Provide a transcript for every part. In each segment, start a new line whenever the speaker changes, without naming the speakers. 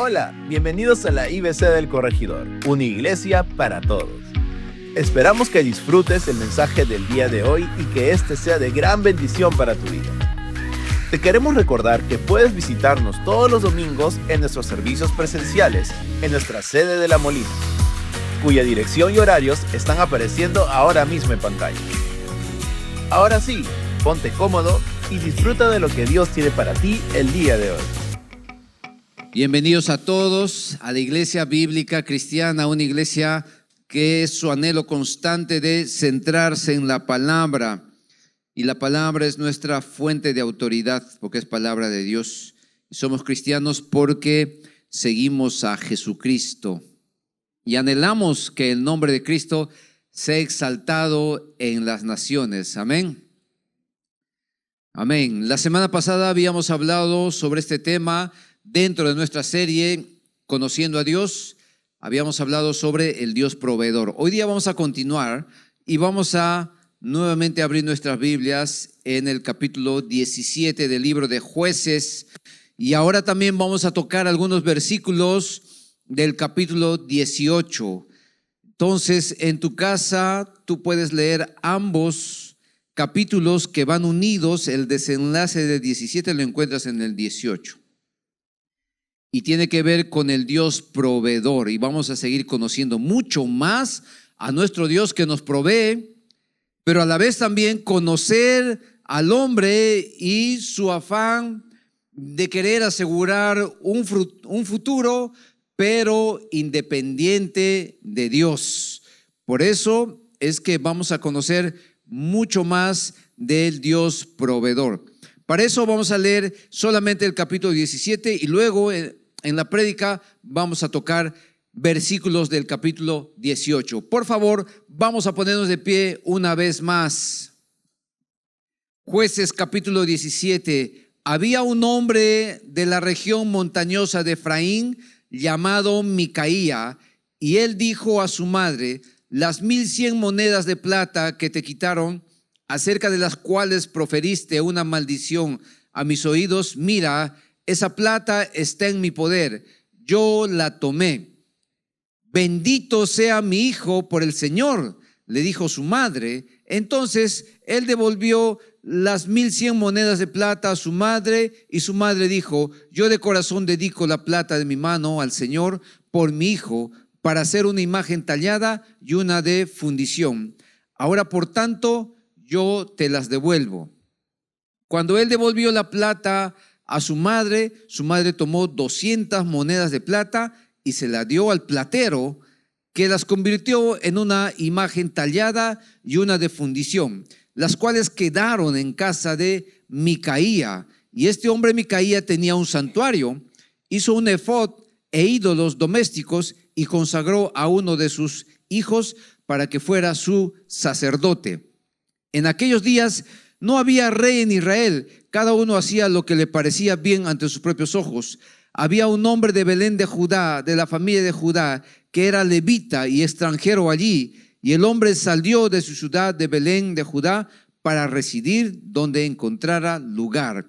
Hola, bienvenidos a la IBC del Corregidor, una iglesia para todos. Esperamos que disfrutes el mensaje del día de hoy y que este sea de gran bendición para tu vida. Te queremos recordar que puedes visitarnos todos los domingos en nuestros servicios presenciales en nuestra sede de La Molina, cuya dirección y horarios están apareciendo ahora mismo en pantalla. Ahora sí, ponte cómodo y disfruta de lo que Dios tiene para ti el día de hoy.
Bienvenidos a todos a la Iglesia Bíblica Cristiana, una iglesia que es su anhelo constante de centrarse en la palabra. Y la palabra es nuestra fuente de autoridad, porque es palabra de Dios. Y somos cristianos porque seguimos a Jesucristo. Y anhelamos que el nombre de Cristo sea exaltado en las naciones. Amén. Amén. La semana pasada habíamos hablado sobre este tema dentro de nuestra serie Conociendo a Dios. Habíamos hablado sobre el Dios proveedor. Hoy día vamos a continuar y vamos a nuevamente abrir nuestras Biblias en el capítulo 17 del libro de Jueces. Y ahora también vamos a tocar algunos versículos del capítulo 18. Entonces, en tu casa tú puedes leer ambos capítulos que van unidos. El desenlace de 17 lo encuentras en el 18. Y tiene que ver con el Dios proveedor. Y vamos a seguir conociendo mucho más a nuestro Dios que nos provee, pero a la vez también conocer al hombre y su afán de querer asegurar un futuro, pero independiente de Dios. Por eso es que vamos a conocer mucho más del Dios proveedor. Para eso vamos a leer solamente el capítulo 17 y luego en la prédica vamos a tocar versículos del capítulo 18. Por favor, vamos a ponernos de pie una vez más. Jueces capítulo 17. Había un hombre de la región montañosa de Efraín llamado Micaía, y él dijo a su madre: las 1100 monedas de plata que te quitaron, acerca de las cuales proferiste una maldición a mis oídos, mira, esa plata está en mi poder, yo la tomé. Bendito sea mi hijo por el Señor, le dijo su madre. Entonces él devolvió las 1100 monedas de plata a su madre, y su madre dijo: yo de corazón dedico la plata de mi mano al Señor por mi hijo, para hacer una imagen tallada y una de fundición. Ahora, por tanto, yo te las devuelvo. Cuando él devolvió la plata a su madre tomó 200 monedas de plata y se la dio al platero, que las convirtió en una imagen tallada y una de fundición, las cuales quedaron en casa de Micaía. Y este hombre Micaía tenía un santuario, hizo un efod e ídolos domésticos y consagró a uno de sus hijos para que fuera su sacerdote. En aquellos días no había rey en Israel, cada uno hacía lo que le parecía bien ante sus propios ojos. Había un hombre de Belén de Judá, de la familia de Judá, que era levita y extranjero allí, y el hombre salió de su ciudad de Belén de Judá para residir donde encontrara lugar.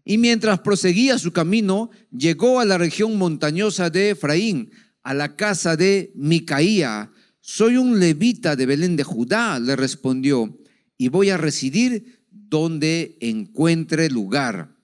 Y mientras proseguía su camino, llegó a la región montañosa de Efraín, a la casa de Micaía. Soy un levita de Belén de Judá, le respondió, y voy a residir donde encuentre lugar.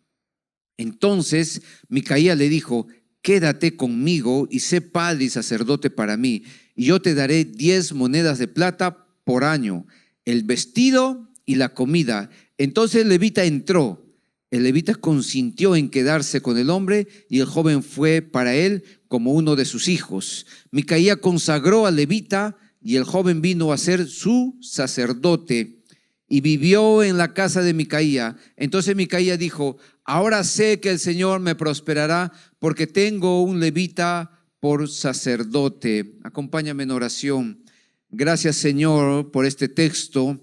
Entonces Micaía le dijo: quédate conmigo y sé padre y sacerdote para mí, y yo te daré 10 monedas de plata por año, el vestido y la comida. Entonces el levita entró. El levita consintió en quedarse con el hombre, y el joven fue para él como uno de sus hijos. Micaía consagró al levita, y el joven vino a ser su sacerdote, y vivió en la casa de Micaía. Entonces Micaía dijo: ahora sé que el Señor me prosperará, porque tengo un levita por sacerdote. Acompáñame en oración. Gracias, Señor, por este texto.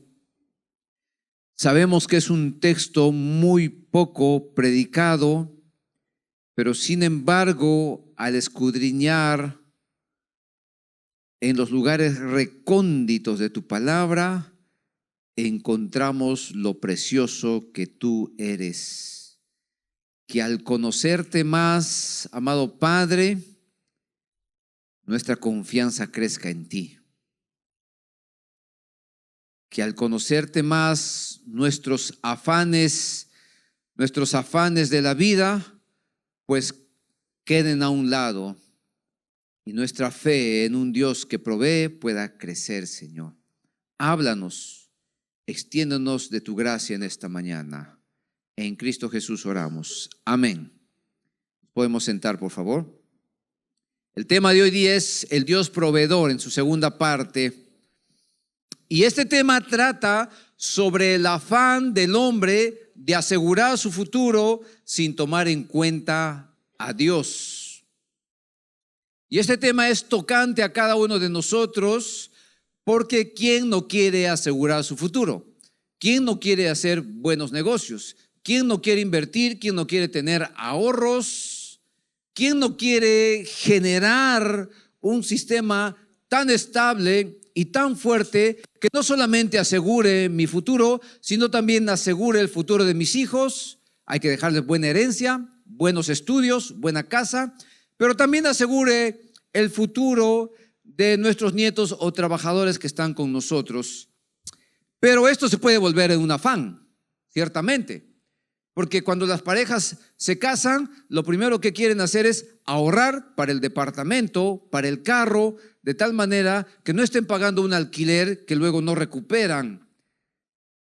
Sabemos que es un texto muy poco predicado, pero sin embargo, al escudriñar en los lugares recónditos de tu palabra, encontramos lo precioso que tú eres. que al conocerte más, amado Padre, nuestra confianza crezca en ti. Que al conocerte más, nuestros afanes de la vida, pues queden a un lado y nuestra fe en un Dios que provee pueda crecer, Señor. Háblanos, extiéndonos de tu gracia en esta mañana. En Cristo Jesús oramos. Amén. ¿Podemos sentar, por favor? El tema de hoy día es el Dios proveedor en su segunda parte. Y este tema trata sobre el afán del hombre de asegurar su futuro sin tomar en cuenta a Dios. Y este tema es tocante a cada uno de nosotros porque ¿quién no quiere asegurar su futuro? ¿Quién no quiere hacer buenos negocios? ¿Quién no quiere invertir? ¿Quién no quiere tener ahorros? ¿Quién no quiere generar un sistema tan estable y tan fuerte que no solamente asegure mi futuro, sino también asegure el futuro de mis hijos? Hay que dejarles buena herencia, buenos estudios, buena casa, pero también asegure el futuro de nuestros nietos o trabajadores que están con nosotros. Pero esto se puede volver en un afán, ciertamente. Porque cuando las parejas se casan, lo primero que quieren hacer es ahorrar para el departamento, para el carro, de tal manera que no estén pagando un alquiler que luego no recuperan.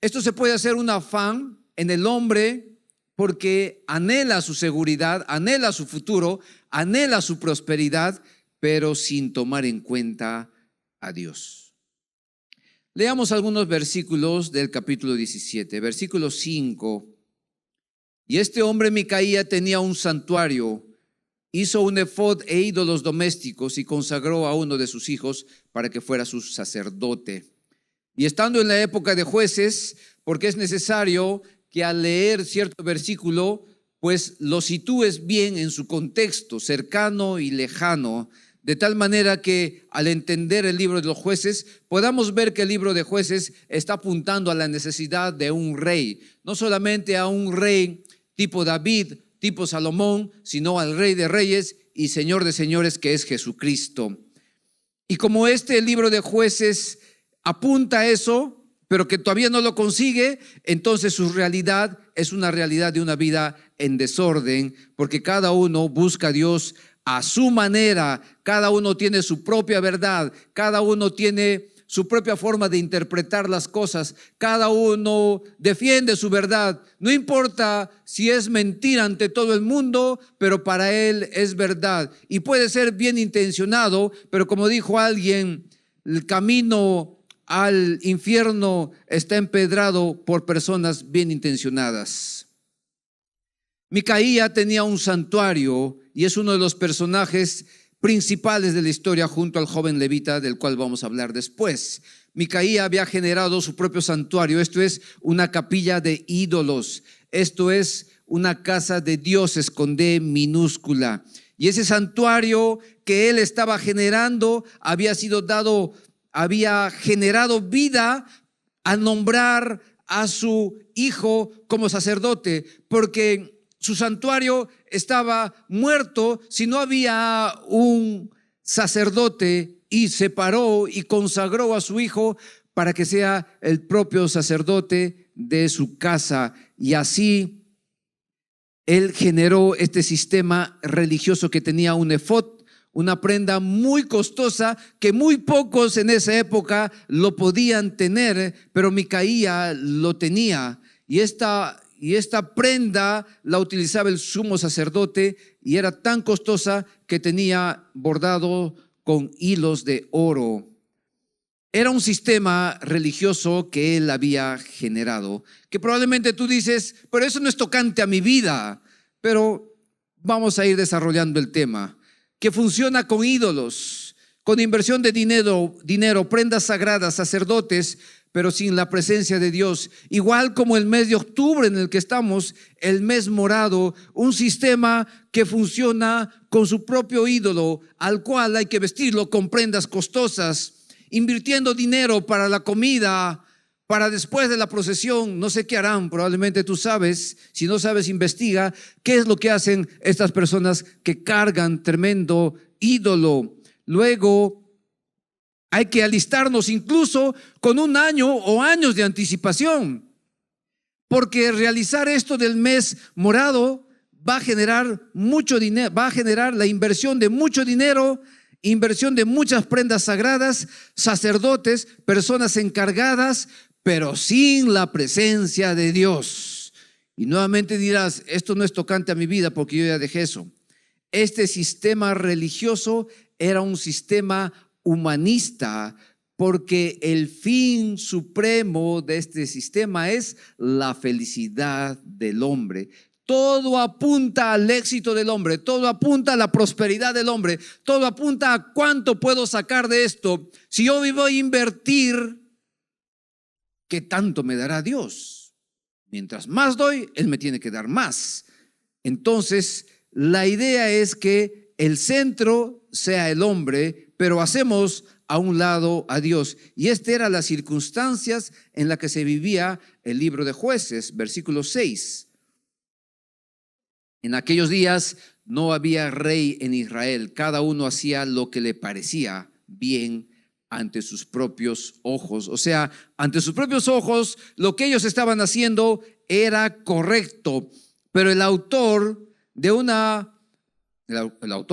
Esto se puede hacer un afán en el hombre porque anhela su seguridad, anhela su futuro, anhela su prosperidad, pero sin tomar en cuenta a Dios. Leamos algunos versículos del capítulo 17, versículo 5. Y este hombre Micaía tenía un santuario, hizo un efod e ídolos domésticos y consagró a uno de sus hijos para que fuera su sacerdote. Y estando en la época de Jueces, porque es necesario que al leer cierto versículo, pues lo sitúes bien en su contexto, cercano y lejano, de tal manera que al entender el libro de los Jueces, podamos ver que el libro de Jueces está apuntando a la necesidad de un rey, no solamente a un rey tipo David, tipo Salomón, sino al Rey de Reyes y Señor de Señores, que es Jesucristo. Y como el libro de Jueces apunta a eso, pero que todavía no lo consigue, entonces su realidad es una realidad de una vida en desorden, porque cada uno busca a Dios a su manera, cada uno tiene su propia verdad, cada uno tiene su propia forma de interpretar las cosas, cada uno defiende su verdad, no importa si es mentira ante todo el mundo, pero para él es verdad. Y puede ser bien intencionado, pero como dijo alguien, el camino al infierno está empedrado por personas bien intencionadas. Micaía tenía un santuario y es uno de los personajes principales de la historia junto al joven levita del cual vamos a hablar después. Micaía había generado su propio santuario, esto es una capilla de ídolos, esto es una casa de dioses con D minúscula. Y ese santuario que él estaba generando había generado vida al nombrar a su hijo como sacerdote, porque su santuario estaba muerto si no había un sacerdote, y separó y consagró a su hijo para que sea el propio sacerdote de su casa. Y así él generó este sistema religioso que tenía un efod, una prenda muy costosa que muy pocos en esa época lo podían tener, pero Micaía lo tenía. Y esta prenda la utilizaba el sumo sacerdote y era tan costosa que tenía bordado con hilos de oro. Era un sistema religioso que él había generado, que probablemente tú dices, pero eso no es tocante a mi vida. Pero vamos a ir desarrollando el tema, que funciona con ídolos, con inversión de dinero, prendas sagradas, sacerdotes, pero sin la presencia de Dios. Igual como el mes de octubre en el que estamos, el mes morado, un sistema que funciona con su propio ídolo, al cual hay que vestirlo con prendas costosas, invirtiendo dinero para la comida, para después de la procesión, no sé qué harán, probablemente tú sabes, si no sabes, investiga qué es lo que hacen estas personas que cargan tremendo ídolo. Luego hay que alistarnos incluso con un año o años de anticipación, porque realizar esto del mes morado va a generar mucho dinero, va a generar la inversión de mucho dinero, inversión de muchas prendas sagradas, sacerdotes, personas encargadas, pero sin la presencia de Dios. Y nuevamente dirás, esto no es tocante a mi vida porque yo ya dejé eso. Este sistema religioso era un sistema humanista, porque el fin supremo de este sistema es la felicidad del hombre. Todo apunta al éxito del hombre, todo apunta a la prosperidad del hombre, todo apunta a cuánto puedo sacar de esto. Si yo voy a invertir, ¿qué tanto me dará Dios? Mientras más doy, Él me tiene que dar más. Entonces, la idea es que el centro sea el hombre, pero hacemos a un lado a Dios. Y estas eran las circunstancias en las que se vivía el libro de Jueces, versículo 6. En aquellos días no había rey en Israel, cada uno hacía lo que le parecía bien ante sus propios ojos. O sea, ante sus propios ojos, lo que ellos estaban haciendo era correcto, pero el autor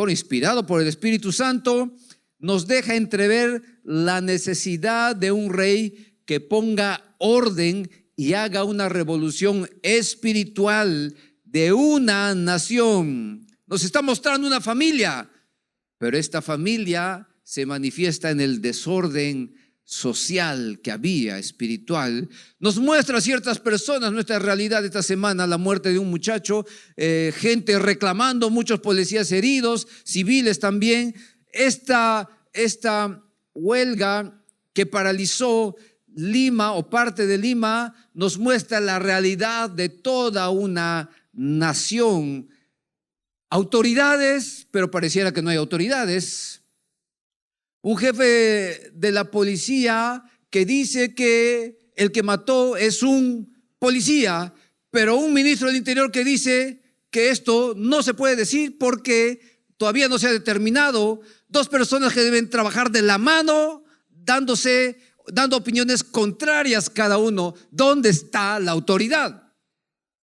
inspirado por el Espíritu Santo nos deja entrever la necesidad de un rey que ponga orden y haga una revolución espiritual de una nación. Nos está mostrando una familia, pero esta familia se manifiesta en el desorden social que había, espiritual. Nos muestra a ciertas personas nuestra realidad esta semana, la muerte de un muchacho, gente reclamando, muchos policías heridos, civiles también. Esta huelga que paralizó Lima o parte de Lima nos muestra la realidad de toda una nación. Autoridades, pero pareciera que no hay autoridades. Un jefe de la policía que dice que el que mató es un policía, pero un ministro del Interior que dice que esto no se puede decir porque todavía no se ha determinado. Dos personas que deben trabajar de la mano, dando opiniones contrarias cada uno. ¿Dónde está la autoridad?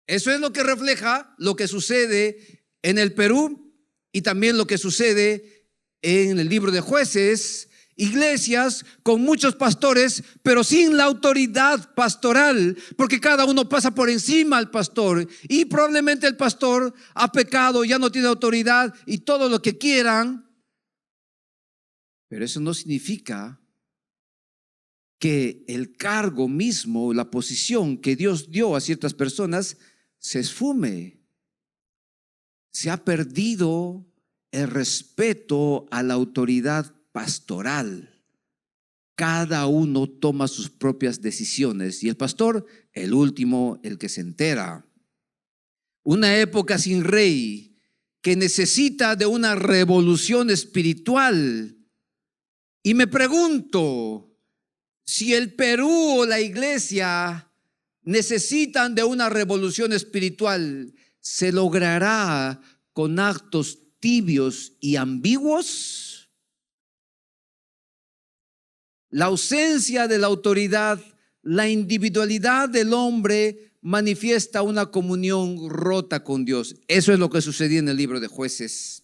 Eso es lo que refleja lo que sucede en el Perú y también lo que sucede en el libro de Jueces. Iglesias con muchos pastores, pero sin la autoridad pastoral, porque cada uno pasa por encima al pastor y probablemente el pastor ha pecado, ya no tiene autoridad y todo lo que quieran. Pero eso no significa que el cargo mismo, la posición que Dios dio a ciertas personas se esfume. Se ha perdido el respeto a la autoridad pastoral. Cada uno toma sus propias decisiones y el pastor, el último, el que se entera. Una época sin rey que necesita de una revolución espiritual. Y me pregunto si el Perú o la iglesia necesitan de una revolución espiritual, ¿se logrará con actos tibios y ambiguos? La ausencia de la autoridad, la individualidad del hombre manifiesta una comunión rota con Dios. Eso es lo que sucedía en el libro de Jueces.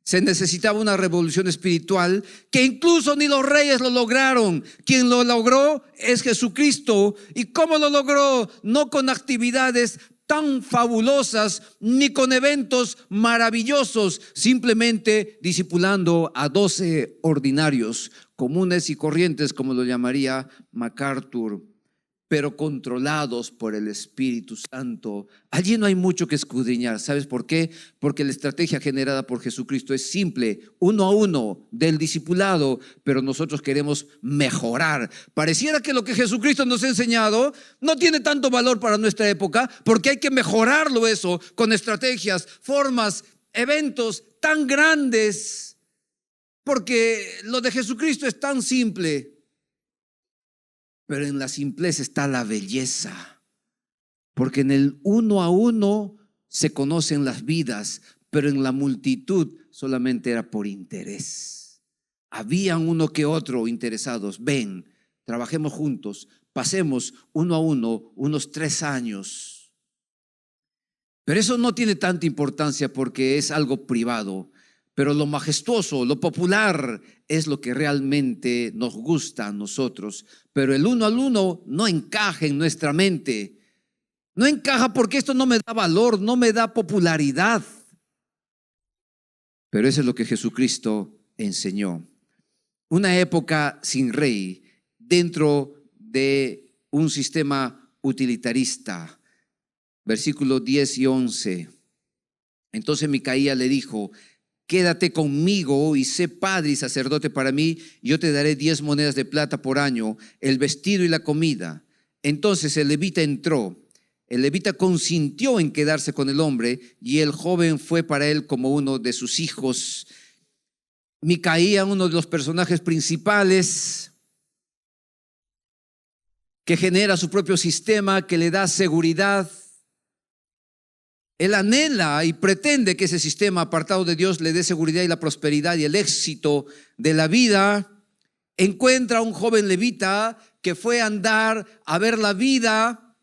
Se necesitaba una revolución espiritual que incluso ni los reyes lo lograron. Quien lo logró es Jesucristo. ¿Y cómo lo logró? No con actividades tan fabulosas ni con eventos maravillosos, simplemente discipulando a 12 ordinarios, comunes y corrientes, como lo llamaría MacArthur, pero controlados por el Espíritu Santo. Allí no hay mucho que escudriñar. ¿Sabes por qué? Porque la estrategia generada por Jesucristo es simple, uno a uno, del discipulado, pero nosotros queremos mejorar. Pareciera que lo que Jesucristo nos ha enseñado no tiene tanto valor para nuestra época, porque hay que mejorarlo eso con estrategias, formas, eventos tan grandes, porque lo de Jesucristo es tan simple. pero en la simpleza está la belleza. Porque en el uno a uno se conocen las vidas, pero en la multitud solamente era por interés. Habían uno que otro interesados. Ven, trabajemos juntos, pasemos uno a uno unos 3 años. Pero eso no tiene tanta importancia porque es algo privado. Pero lo majestuoso, lo popular es lo que realmente nos gusta a nosotros. Pero el uno al uno no encaja en nuestra mente. No encaja porque esto no me da valor, no me da popularidad. Pero eso es lo que Jesucristo enseñó. Una época sin rey dentro de un sistema utilitarista. Versículos 10 y 11. Entonces Micaía le dijo: quédate conmigo y sé padre y sacerdote para mí, y yo te daré 10 monedas de plata por año, el vestido y la comida. Entonces el levita entró. El levita consintió en quedarse con el hombre, y el joven fue para él como uno de sus hijos. Micaía, uno de los personajes principales, que genera su propio sistema, que le da seguridad. Él anhela y pretende que ese sistema apartado de Dios le dé seguridad y la prosperidad y el éxito de la vida. Encuentra a un joven levita que fue a andar a ver la vida,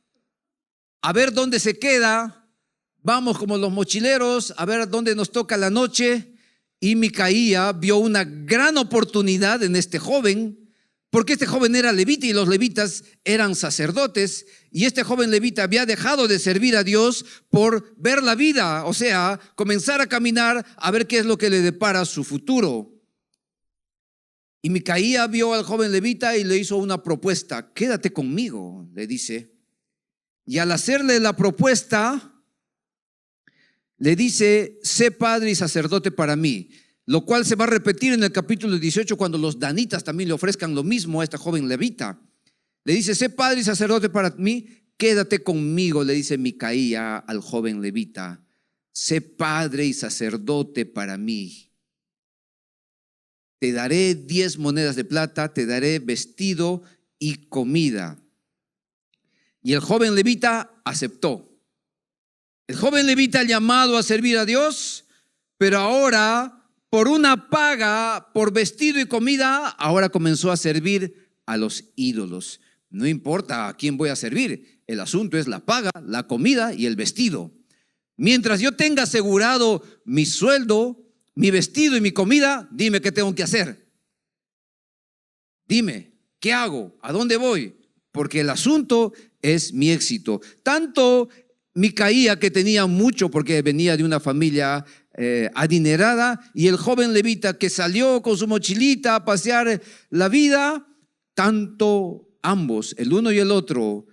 a ver dónde se queda. Vamos como los mochileros a ver dónde nos toca la noche. Y Micaía vio una gran oportunidad en este joven, porque este joven era levita y los levitas eran sacerdotes, y este joven levita había dejado de servir a Dios por ver la vida, o sea, comenzar a caminar a ver qué es lo que le depara su futuro. Y Micaía vio al joven levita y le hizo una propuesta: quédate conmigo, le dice. Y al hacerle la propuesta, le dice: sé padre y sacerdote para mí. Lo cual se va a repetir en el capítulo 18 cuando los danitas también le ofrezcan lo mismo a esta joven levita. Le dice: sé padre y sacerdote para mí, quédate conmigo, le dice Micaía al joven levita. Sé padre y sacerdote para mí. Te daré 10 monedas de plata, te daré vestido y comida. Y el joven levita aceptó. El joven levita llamado a servir a Dios, pero ahora, por una paga, por vestido y comida, ahora comenzó a servir a los ídolos. No importa a quién voy a servir, el asunto es la paga, la comida y el vestido. Mientras yo tenga asegurado mi sueldo, mi vestido y mi comida, dime qué tengo que hacer. Dime, ¿qué hago? ¿A dónde voy? Porque el asunto es mi éxito. Tanto Micaía, que tenía mucho porque venía de una familia adinerada, y el joven levita que salió con su mochilita a pasear la vida, tanto ambos, el uno y el otro,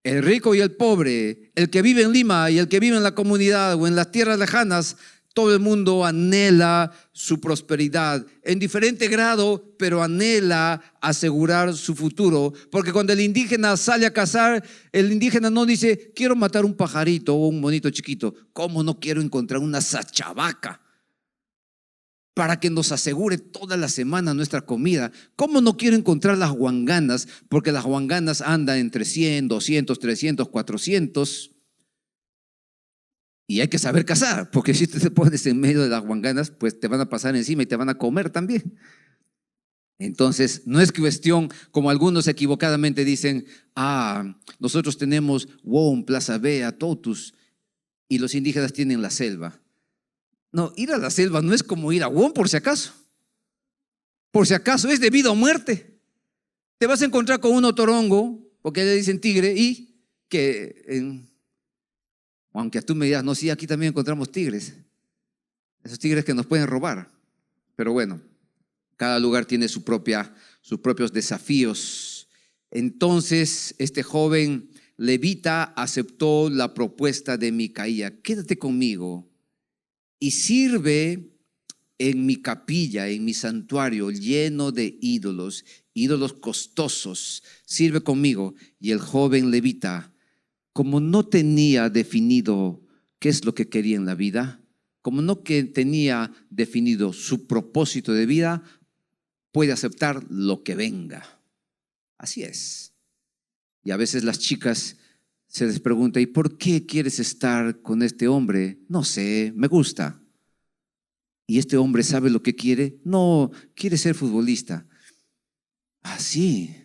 el rico y el pobre, el que vive en Lima y el que vive en la comunidad o en las tierras lejanas, todo el mundo anhela su prosperidad en diferente grado, pero anhela asegurar su futuro. Porque cuando el indígena sale a cazar, el indígena no dice: quiero matar un pajarito o un monito chiquito. ¿Cómo no quiero encontrar una sachavaca para que nos asegure toda la semana nuestra comida? ¿Cómo no quiero encontrar las huanganas? Porque las huanganas andan entre 100, 200, 300, 400. Y hay que saber cazar, porque si te pones en medio de las huanganas, pues te van a pasar encima y te van a comer también. Entonces, no es cuestión, como algunos equivocadamente dicen: nosotros tenemos WOM, Plaza Vea, Totus, y los indígenas tienen la selva. No, ir a la selva no es como ir a WOM, por si acaso. Por si acaso, es de vida o muerte. Te vas a encontrar con un otorongo, porque le dicen tigre, y que aunque tú me digas: no, sí, aquí también encontramos tigres. Esos tigres que nos pueden robar. Pero bueno, cada lugar tiene sus propios desafíos. Entonces, este joven levita aceptó la propuesta de Micaía: quédate conmigo y sirve en mi capilla, en mi santuario lleno de ídolos costosos. Sirve conmigo. Y el joven levita, como no tenía definido qué es lo que quería en la vida, como no tenía definido su propósito de vida, puede aceptar lo que venga. Así es. Y a veces las chicas se les pregunta, ¿y por qué quieres estar con este hombre? No sé, me gusta. ¿Y este hombre sabe lo que quiere? No, quiere ser futbolista. Ah, sí.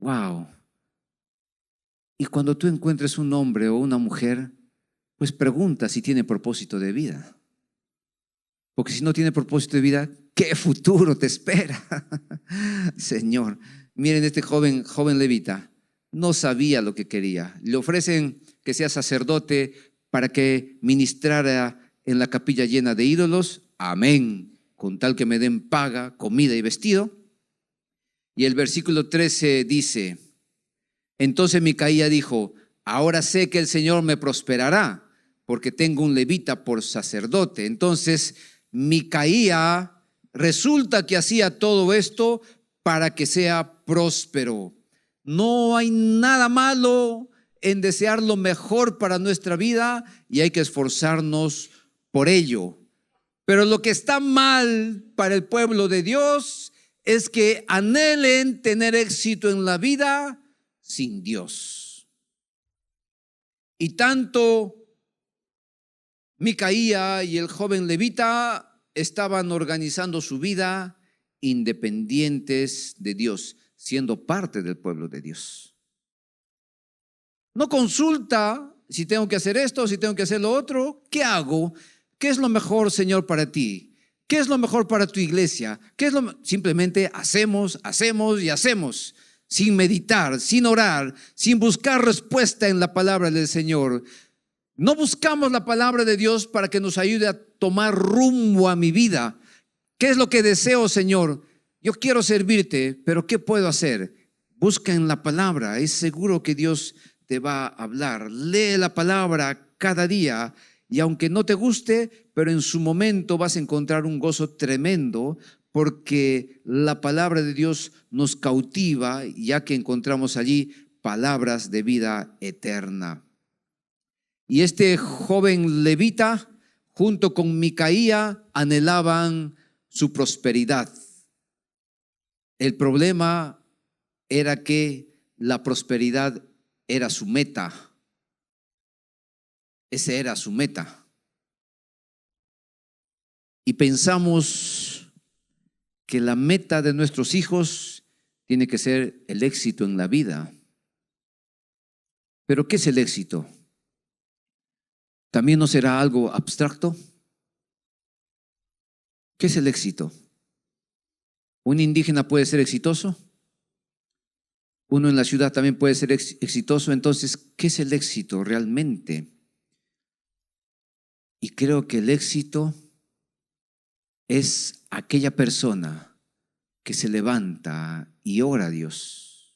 Wow. Y cuando tú encuentres un hombre o una mujer, pues pregunta si tiene propósito de vida. Porque si no tiene propósito de vida, ¿qué futuro te espera? Señor, miren este joven levita, no sabía lo que quería. Le ofrecen que sea sacerdote para que ministrara en la capilla llena de ídolos. Amén, con tal que me den paga, comida y vestido. Y el versículo 13 dice, entonces Micaía dijo, ahora sé que el Señor me prosperará, porque tengo un levita por sacerdote. Entonces Micaía resulta que hacía todo esto para que sea próspero. No hay nada malo en desear lo mejor para nuestra vida y hay que esforzarnos por ello. Pero lo que está mal para el pueblo de Dios es que anhelen tener éxito en la vida sin Dios. Y tanto Micaía y el joven levita estaban organizando su vida independientes de Dios, siendo parte del pueblo de Dios. No consulta si tengo que hacer esto, si tengo que hacer lo otro. ¿Qué hago? ¿Qué es lo mejor, Señor, para ti? ¿Qué es lo mejor para tu iglesia? Simplemente hacemos y hacemos, sin meditar, sin orar, sin buscar respuesta en la palabra del Señor. No buscamos la palabra de Dios para que nos ayude a tomar rumbo a mi vida. ¿Qué es lo que deseo, Señor? Yo quiero servirte, pero ¿qué puedo hacer? Busca en la palabra, es seguro que Dios te va a hablar. Lee la palabra cada día y aunque no te guste, pero en su momento vas a encontrar un gozo tremendo porque la palabra de Dios nos cautiva, ya que encontramos allí palabras de vida eterna. Y este joven levita, junto con Micaía, anhelaban su prosperidad. El problema era que la prosperidad era su meta. Ese era su meta. Y pensamos que la meta de nuestros hijos tiene que ser el éxito en la vida. ¿Pero qué es el éxito? ¿También no será algo abstracto? ¿Qué es el éxito? ¿Un indígena puede ser exitoso? ¿Uno en la ciudad también puede ser exitoso? Entonces, ¿qué es el éxito realmente? Y creo que el éxito es aquella persona que se levanta y ora a Dios,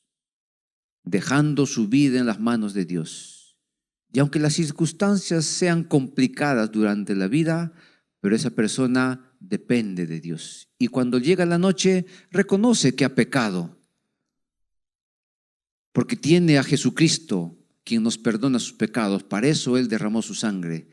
dejando su vida en las manos de Dios. Y aunque las circunstancias sean complicadas durante la vida, pero esa persona depende de Dios. Y cuando llega la noche, reconoce que ha pecado, porque tiene a Jesucristo, quien nos perdona sus pecados. Para eso Él derramó su sangre.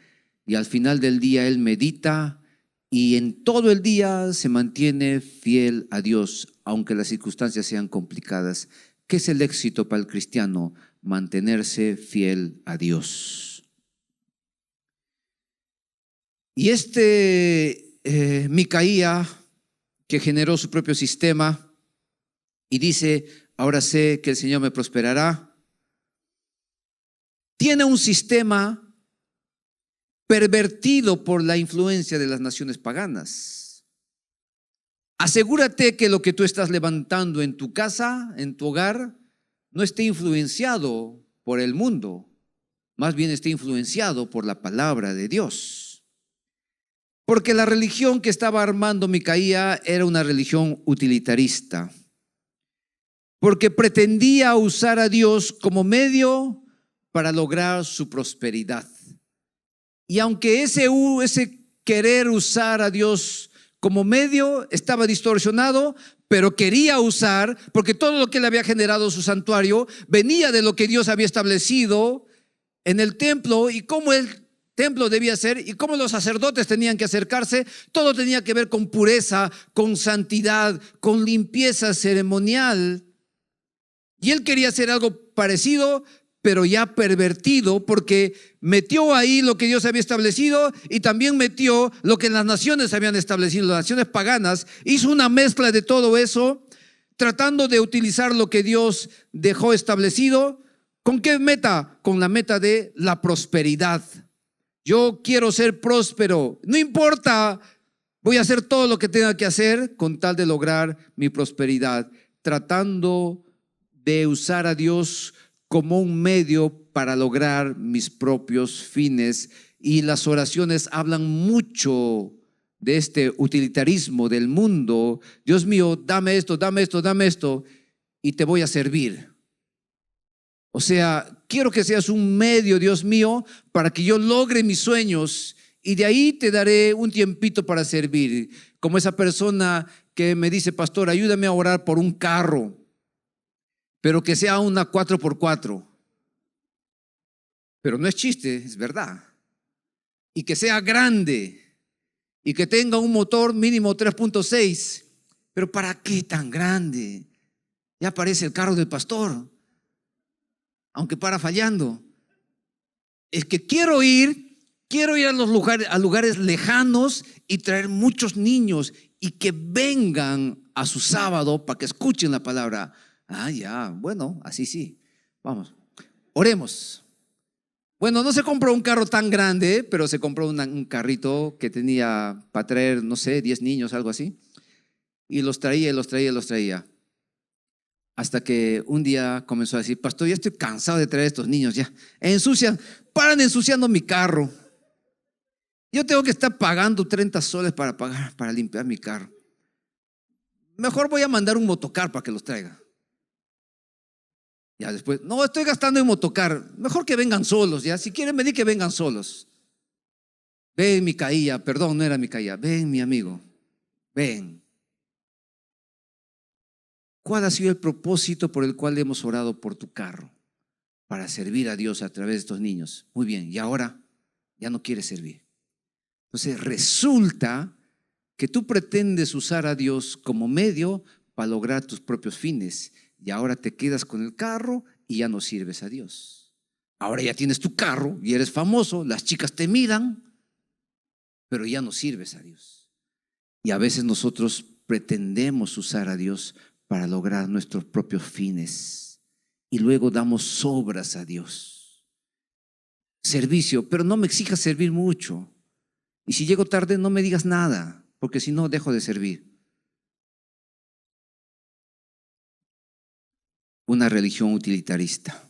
Y al final del día Él medita y en todo el día se mantiene fiel a Dios, aunque las circunstancias sean complicadas. ¿Qué es el éxito para el cristiano? Mantenerse fiel a Dios. Y Micaía, que generó su propio sistema y dice, ahora sé que el Señor me prosperará, tiene un sistema pervertido por la influencia de las naciones paganas. Asegúrate que lo que tú estás levantando en tu casa, en tu hogar, no esté influenciado por el mundo, más bien esté influenciado por la palabra de Dios. Porque la religión que estaba armando Micaía era una religión utilitarista, porque pretendía usar a Dios como medio para lograr su prosperidad. Y aunque ese querer usar a Dios como medio estaba distorsionado, pero quería usar, porque todo lo que le había generado su santuario venía de lo que Dios había establecido en el templo y cómo el templo debía ser y cómo los sacerdotes tenían que acercarse. Todo tenía que ver con pureza, con santidad, con limpieza ceremonial. Y él quería hacer algo parecido, pero ya pervertido, porque metió ahí lo que Dios había establecido y también metió lo que las naciones habían establecido, las naciones paganas. Hizo una mezcla de todo eso, tratando de utilizar lo que Dios dejó establecido. ¿Con qué meta? Con la meta de la prosperidad. Yo quiero ser próspero, no importa, voy a hacer todo lo que tenga que hacer con tal de lograr mi prosperidad, tratando de usar a Dios como un medio para lograr mis propios fines. Y las oraciones hablan mucho de este utilitarismo del mundo. Dios mío, dame esto, dame esto, dame esto, y te voy a servir. O sea, quiero que seas un medio, Dios mío, para que yo logre mis sueños, y de ahí te daré un tiempito para servir. Como esa persona que me dice: pastor, ayúdame a orar por un carro, pero que sea una 4x4. Pero no es chiste, es verdad. Y que sea grande y que tenga un motor mínimo 3.6. Pero ¿para qué tan grande? Ya parece el carro del pastor, aunque para fallando. Es que quiero ir a los lugares lejanos y traer muchos niños y que vengan a su sábado para que escuchen la palabra. Ah, ya, bueno, así sí. Vamos, oremos. Bueno, no se compró un carro tan grande, pero se compró un carrito que tenía para traer, no sé, 10 niños, algo así. Y los traía. Hasta que un día comenzó a decir: pastor, ya estoy cansado de traer a estos niños, ya. Paran ensuciando mi carro. Yo tengo que estar pagando 30 soles para limpiar mi carro. Mejor voy a mandar un motocar para que los traiga. Ya después, no, estoy gastando en motocar, mejor que vengan solos, ya. Si quieren venir, que vengan solos. Ven, Micaía, perdón, no era Micaía. Ven, mi amigo, ven. ¿Cuál ha sido el propósito por el cual hemos orado por tu carro? Para servir a Dios a través de estos niños. Muy bien, y ahora ya no quieres servir. Entonces resulta que tú pretendes usar a Dios como medio para lograr tus propios fines, y ahora te quedas con el carro y ya no sirves a Dios. Ahora ya tienes tu carro y eres famoso, las chicas te miran, pero ya no sirves a Dios. Y a veces nosotros pretendemos usar a Dios para lograr nuestros propios fines y luego damos obras a Dios. Servicio, pero no me exijas servir mucho. Y si llego tarde, no me digas nada, porque si no, dejo de servir. Una religión utilitarista.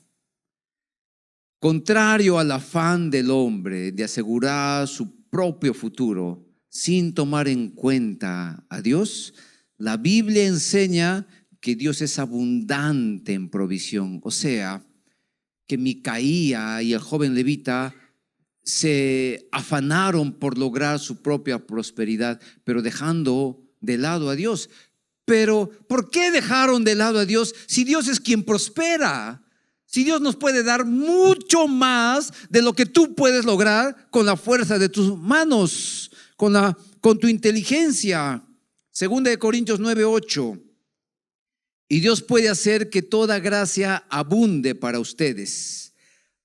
Contrario al afán del hombre de asegurar su propio futuro sin tomar en cuenta a Dios, la Biblia enseña que Dios es abundante en provisión. O sea, que Micaía y el joven levita se afanaron por lograr su propia prosperidad, pero dejando de lado a Dios. Pero ¿por qué dejaron de lado a Dios si Dios es quien prospera? Si Dios nos puede dar mucho más de lo que tú puedes lograr con la fuerza de tus manos, con tu inteligencia. Segunda de Corintios 9:8. Y Dios puede hacer que toda gracia abunde para ustedes,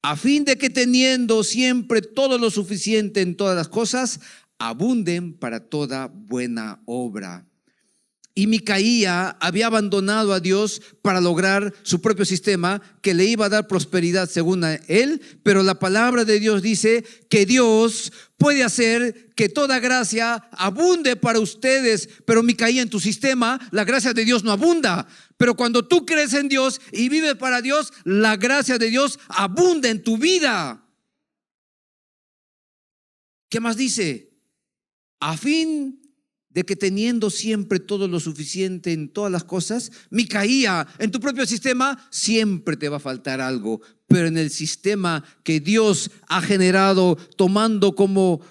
a fin de que teniendo siempre todo lo suficiente en todas las cosas, abunden para toda buena obra. Y Micaía había abandonado a Dios para lograr su propio sistema que le iba a dar prosperidad según a él, pero la palabra de Dios dice que Dios puede hacer que toda gracia abunde para ustedes. Pero Micaía, en tu sistema, la gracia de Dios no abunda. Pero cuando tú crees en Dios y vives para Dios, la gracia de Dios abunda en tu vida. ¿Qué más dice? A fin de que teniendo siempre todo lo suficiente en todas las cosas. Micaía, en tu propio sistema siempre te va a faltar algo, pero en el sistema que Dios ha generado, tomando como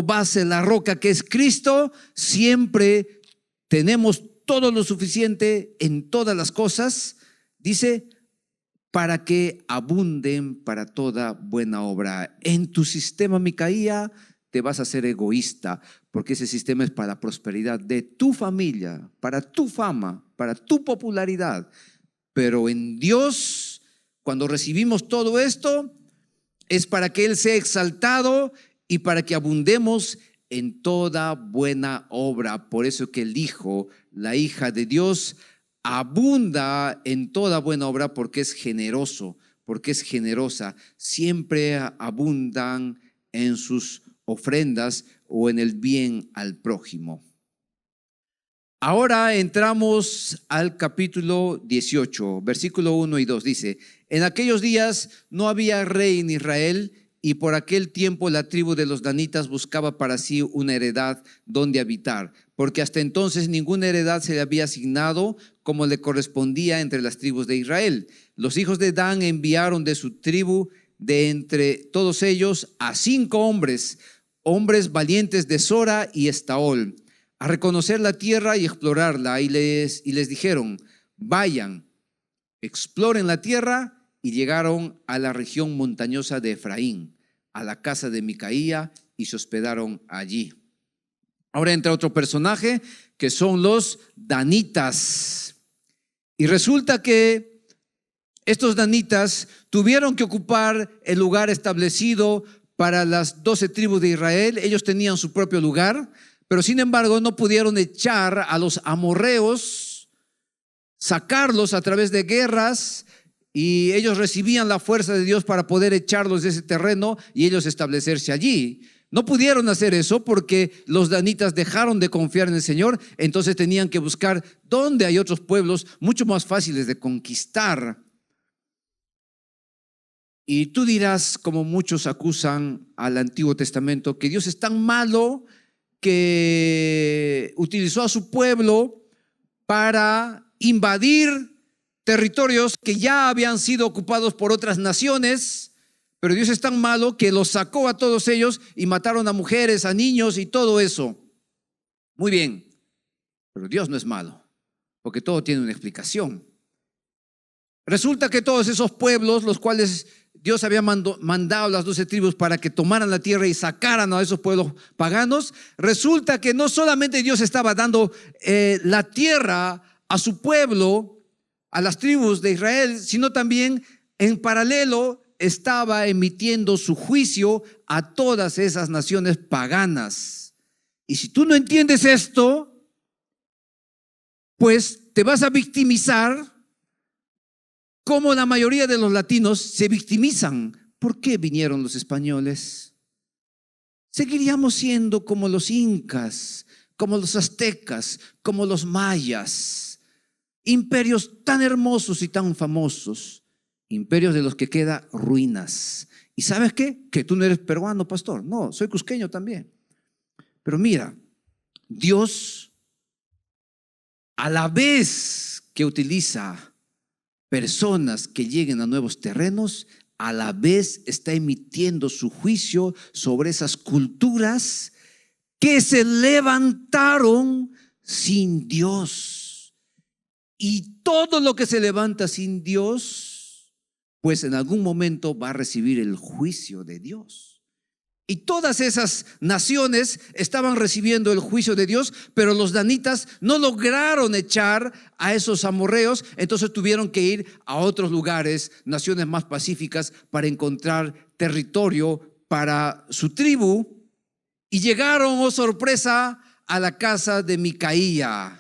base la roca que es Cristo, siempre tenemos todo lo suficiente en todas las cosas. Dice, para que abunden para toda buena obra. En tu sistema, Micaía, te vas a hacer egoísta, porque ese sistema es para la prosperidad de tu familia, para tu fama, para tu popularidad. Pero en Dios, Cuando recibimos todo esto, es para que Él sea exaltado y para que abundemos en toda buena obra. Por eso que el Hijo, la hija de Dios, abunda en toda buena obra porque es generoso, porque es generosa. Siempre abundan en sus ofrendas o en el bien al prójimo. Ahora entramos al capítulo 18, versículo 1 y 2. Dice: en aquellos días no había rey en Israel, y por aquel tiempo la tribu de los danitas buscaba para sí una heredad donde habitar, porque hasta entonces ninguna heredad se le había asignado como le correspondía entre las tribus de Israel. Los hijos de Dan enviaron de su tribu, de entre todos ellos, a 5 hombres valientes de Sora y Estaol, a reconocer la tierra y explorarla, y les dijeron: vayan, exploren la tierra. Y llegaron a la región montañosa de Efraín, a la casa de Micaía, y se hospedaron allí. Ahora entra otro personaje, que son los danitas. Y resulta que estos danitas tuvieron que ocupar el lugar establecido para las 12 tribus de Israel. Ellos tenían su propio lugar, pero sin embargo no pudieron echar a los amorreos, sacarlos a través de guerras, y ellos recibían la fuerza de Dios para poder echarlos de ese terreno y ellos establecerse allí. No pudieron hacer eso porque los danitas dejaron de confiar en el Señor. Entonces tenían que buscar dónde hay otros pueblos mucho más fáciles de conquistar. Y tú dirás, como muchos acusan al Antiguo Testamento, que Dios es tan malo que utilizó a su pueblo para invadir territorios que ya habían sido ocupados por otras naciones, pero Dios es tan malo que los sacó a todos ellos y mataron a mujeres, a niños y todo eso. Muy bien, pero Dios no es malo, porque todo tiene una explicación. Resulta que todos esos pueblos, los cuales Dios había mandado a las 12 tribus para que tomaran la tierra y sacaran a esos pueblos paganos, resulta que no solamente Dios estaba dando la tierra a su pueblo, a las tribus de Israel, sino también en paralelo estaba emitiendo su juicio a todas esas naciones paganas. Y si tú no entiendes esto, pues te vas a victimizar como la mayoría de los latinos se victimizan. ¿Por qué vinieron los españoles? Seguiríamos siendo como los incas, como los aztecas, como los mayas. Imperios tan hermosos y tan famosos, imperios de los que quedan ruinas. ¿Y sabes qué? Que tú no eres peruano, pastor. No, soy cusqueño también. Pero mira, Dios, a la vez que utiliza personas que lleguen a nuevos terrenos, a la vez está emitiendo su juicio sobre esas culturas que se levantaron sin Dios. Y todo lo que se levanta sin Dios, pues en algún momento va a recibir el juicio de Dios. Y todas esas naciones estaban recibiendo el juicio de Dios, pero los danitas no lograron echar a esos amorreos, entonces tuvieron que ir a otros lugares, naciones más pacíficas, para encontrar territorio para su tribu. Y llegaron, oh sorpresa, a la casa de Micaía.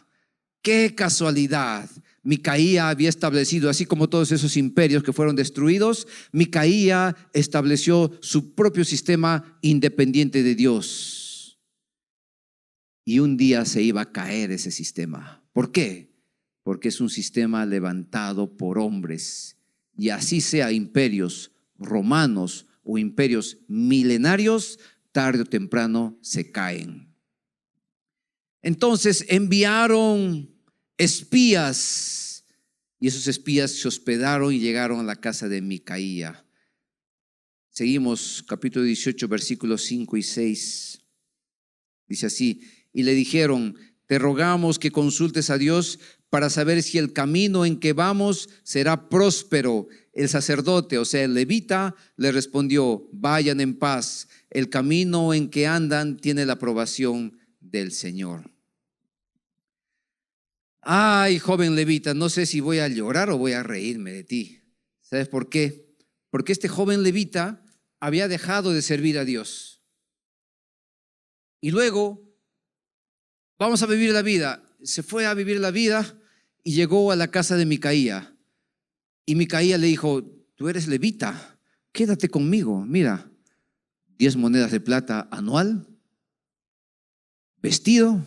¡Qué casualidad! Micaía había establecido, así como todos esos imperios que fueron destruidos, Micaía estableció su propio sistema independiente de Dios. Y un día se iba a caer ese sistema. ¿Por qué? Porque es un sistema levantado por hombres. Y así sea imperios romanos o imperios milenarios, tarde o temprano se caen. Entonces enviaron espías, y esos espías se hospedaron y llegaron a la casa de Micaía. Seguimos, capítulo 18, versículos 5 y 6. Dice así: y le dijeron: te rogamos que consultes a Dios para saber si el camino en que vamos será próspero. El sacerdote, o sea, el levita, le respondió: vayan en paz, el camino en que andan tiene la aprobación del Señor. Ay, joven levita, no sé si voy a llorar o voy a reírme de ti. ¿Sabes por qué? Porque este joven levita había dejado de servir a Dios. Y luego, vamos a vivir la vida. Se fue a vivir la vida y llegó a la casa de Micaía. Y Micaía le dijo, tú eres levita, quédate conmigo. Mira, 10 monedas de plata anual, vestido,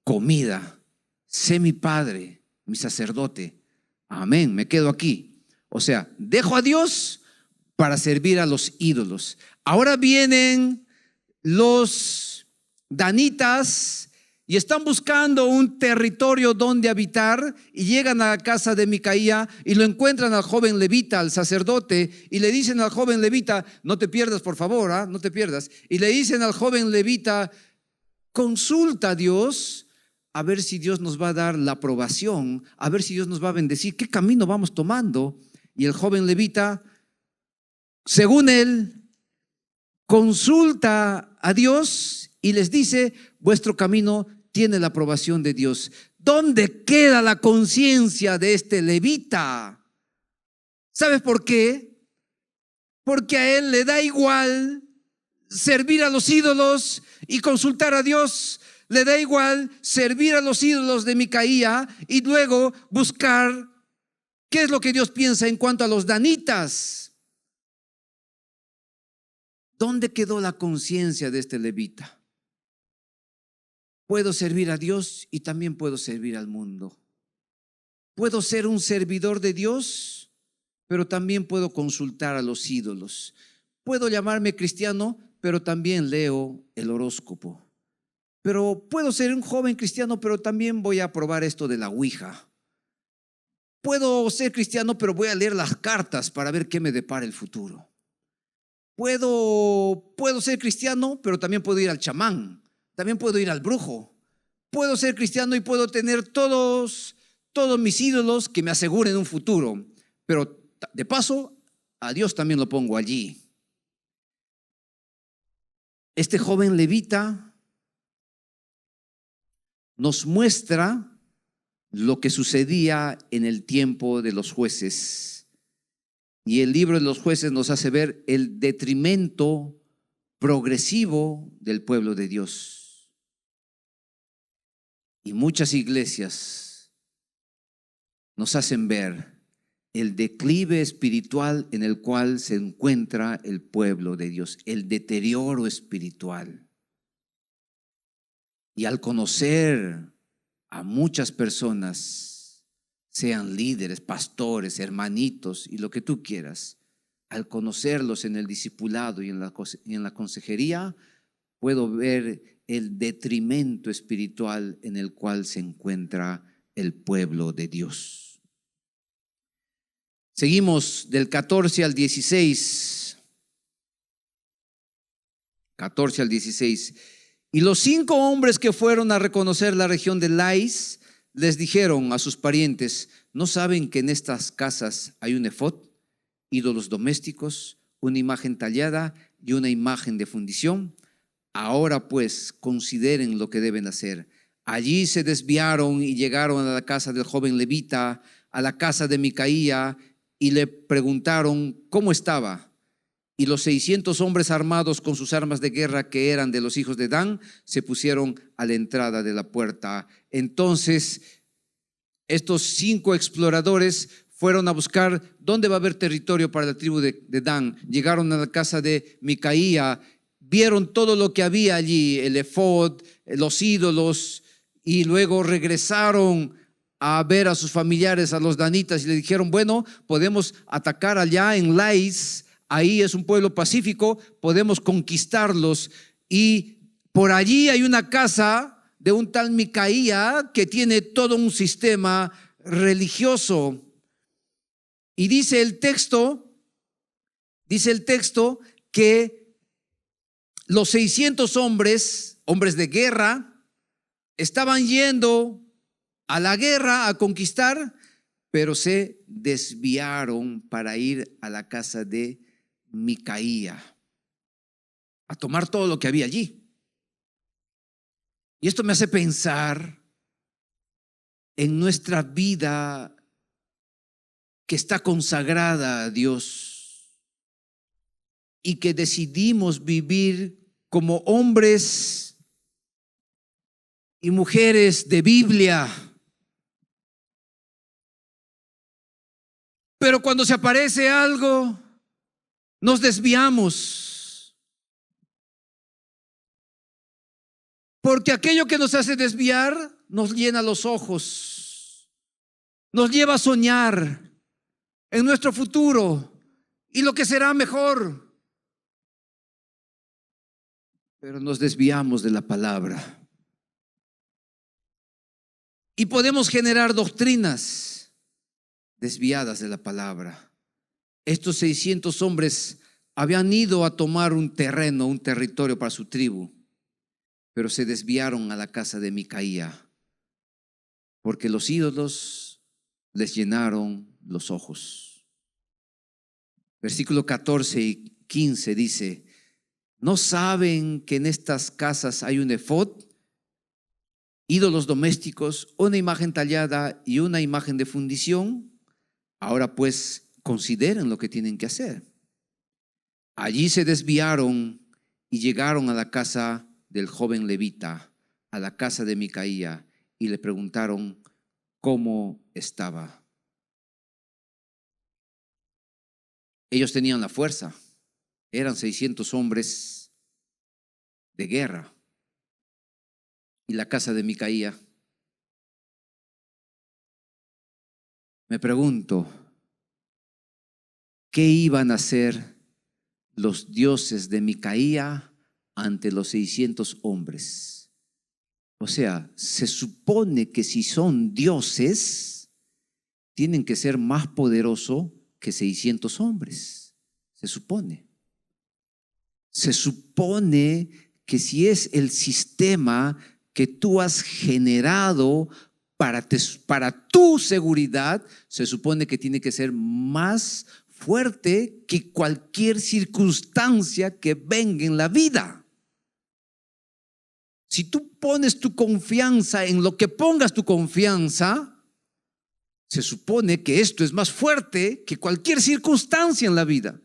comida. Sé mi padre, mi sacerdote. Amén, me quedo aquí. O sea, dejo a Dios para servir a los ídolos. Ahora vienen los danitas y están buscando un territorio donde habitar y llegan a la casa de Micaía y lo encuentran al joven levita, al sacerdote, y le dicen al joven levita, no te pierdas por favor, no te pierdas. Y le dicen al joven levita, consulta a Dios a ver si Dios nos va a dar la aprobación, a ver si Dios nos va a bendecir, qué camino vamos tomando. Y el joven levita, según él, consulta a Dios y les dice, vuestro camino tiene la aprobación de Dios. ¿Dónde queda la conciencia de este levita? ¿Sabes por qué? Porque a él le da igual servir a los ídolos y consultar a Dios. Le da igual servir a los ídolos de Micaía y luego buscar qué es lo que Dios piensa en cuanto a los danitas. ¿Dónde quedó la conciencia de este levita? Puedo servir a Dios y también puedo servir al mundo. Puedo ser un servidor de Dios, pero también puedo consultar a los ídolos. Puedo llamarme cristiano, pero también leo el horóscopo. Pero puedo ser un joven cristiano, pero también voy a probar esto de la Ouija. Puedo ser cristiano, pero voy a leer las cartas para ver qué me depara el futuro. Puedo ser cristiano, pero también puedo ir al chamán. También puedo ir al brujo. Puedo ser cristiano y puedo tener todos mis ídolos que me aseguren un futuro. Pero de paso, a Dios también lo pongo allí. Este joven levita nos muestra lo que sucedía en el tiempo de los jueces. Y el libro de los jueces nos hace ver el detrimento progresivo del pueblo de Dios. Y muchas iglesias nos hacen ver el declive espiritual en el cual se encuentra el pueblo de Dios, el deterioro espiritual. Y al conocer a muchas personas, sean líderes, pastores, hermanitos y lo que tú quieras, al conocerlos en el discipulado y en la consejería, puedo ver el detrimento espiritual en el cual se encuentra el pueblo de Dios. Seguimos del 14 al 16. 14 al 16. Y los 5 hombres que fueron a reconocer la región de Lais les dijeron a sus parientes, ¿no saben que en estas casas hay un efod, ídolos domésticos, una imagen tallada y una imagen de fundición? Ahora pues consideren lo que deben hacer. Allí se desviaron y llegaron a la casa del joven levita, a la casa de Micaía, y le preguntaron cómo estaba. Y los 600 hombres armados con sus armas de guerra que eran de los hijos de Dan se pusieron a la entrada de la puerta. Entonces estos 5 exploradores fueron a buscar dónde va a haber territorio para la tribu de Dan. Llegaron a la casa de Micaía, vieron todo lo que había allí, el efod, los ídolos, y luego regresaron a ver a sus familiares, a los danitas, y le dijeron, bueno, podemos atacar allá en Lais. Ahí es un pueblo pacífico, podemos conquistarlos. Y por allí hay una casa de un tal Micaía que tiene todo un sistema religioso. Y dice el texto que los 600 hombres de guerra, estaban yendo a la guerra a conquistar, pero se desviaron para ir a la casa de Micaía, a tomar todo lo que había allí. Y esto me hace pensar en nuestra vida que está consagrada a Dios y que decidimos vivir como hombres y mujeres de Biblia. Pero cuando se aparece algo, nos desviamos. Porque aquello que nos hace desviar nos llena los ojos, nos lleva a soñar en nuestro futuro y lo que será mejor. Pero nos desviamos de la palabra. Y podemos generar doctrinas desviadas de la palabra. Estos 600 hombres habían ido a tomar un terreno, un territorio para su tribu, pero se desviaron a la casa de Micaía, porque los ídolos les llenaron los ojos. Versículo 14 y 15 dice: ¿no saben que en estas casas hay un efod, ídolos domésticos, una imagen tallada y una imagen de fundición? Ahora pues consideren lo que tienen que hacer. Allí se desviaron y llegaron a la casa del joven levita, a la casa de Micaía, y le preguntaron cómo estaba. Ellos tenían la fuerza, eran 600 hombres de guerra. Y la casa de Micaía, me pregunto, ¿qué iban a hacer los dioses de Micaía ante los 600 hombres? O sea, se supone que si son dioses, tienen que ser más poderosos que 600 hombres. Se supone. Se supone que si es el sistema que tú has generado para tu seguridad, se supone que tiene que ser más fuerte que cualquier circunstancia que venga en la vida. Si tú pones tu confianza en lo que pongas tu confianza, se supone que esto es más fuerte que cualquier circunstancia en la vida,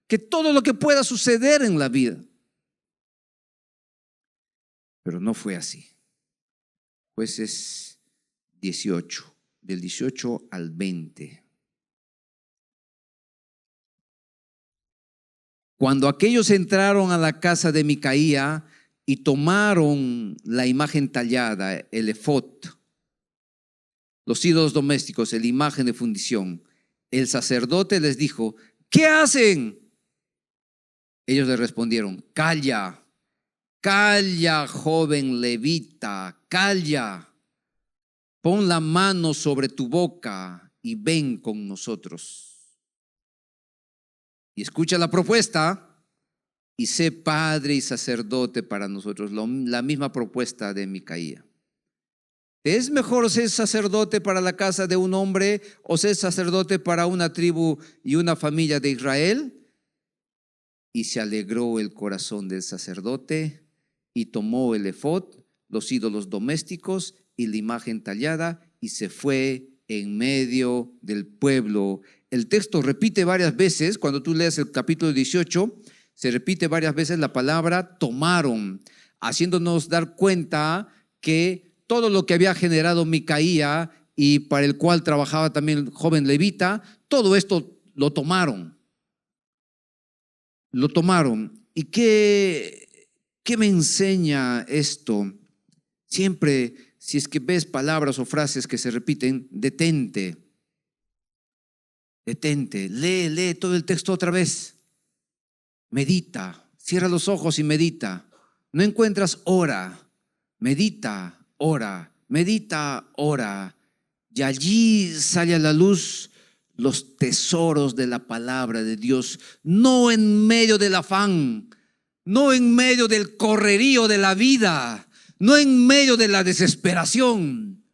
que todo lo que pueda suceder en la vida. Pero no fue así. Jueces 18, del 18 al 20. Cuando aquellos entraron a la casa de Micaía y tomaron la imagen tallada, el efod, los ídolos domésticos, la imagen de fundición, el sacerdote les dijo: ¿qué hacen? Ellos le respondieron: calla. Calla, joven levita, calla. Pon la mano sobre tu boca y ven con nosotros. Y escucha la propuesta y sé padre y sacerdote para nosotros. La misma propuesta de Micaía. ¿Es mejor ser sacerdote para la casa de un hombre o ser sacerdote para una tribu y una familia de Israel? Y se alegró el corazón del sacerdote y tomó el efod, los ídolos domésticos y la imagen tallada y se fue en medio del pueblo. El texto repite varias veces, cuando tú lees el capítulo 18, se repite varias veces la palabra tomaron, haciéndonos dar cuenta que todo lo que había generado Micaía y para el cual trabajaba también el joven levita, todo esto lo tomaron. Lo tomaron. ¿Y qué me enseña esto? Siempre, si es que ves palabras o frases que se repiten, detente. Detente, lee todo el texto otra vez. Medita, cierra los ojos y medita. No encuentras, ora. Medita, ora. Medita, ora. Y allí sale a la luz los tesoros de la palabra de Dios, no en medio del afán, no en medio del correrío de la vida, no en medio de la desesperación.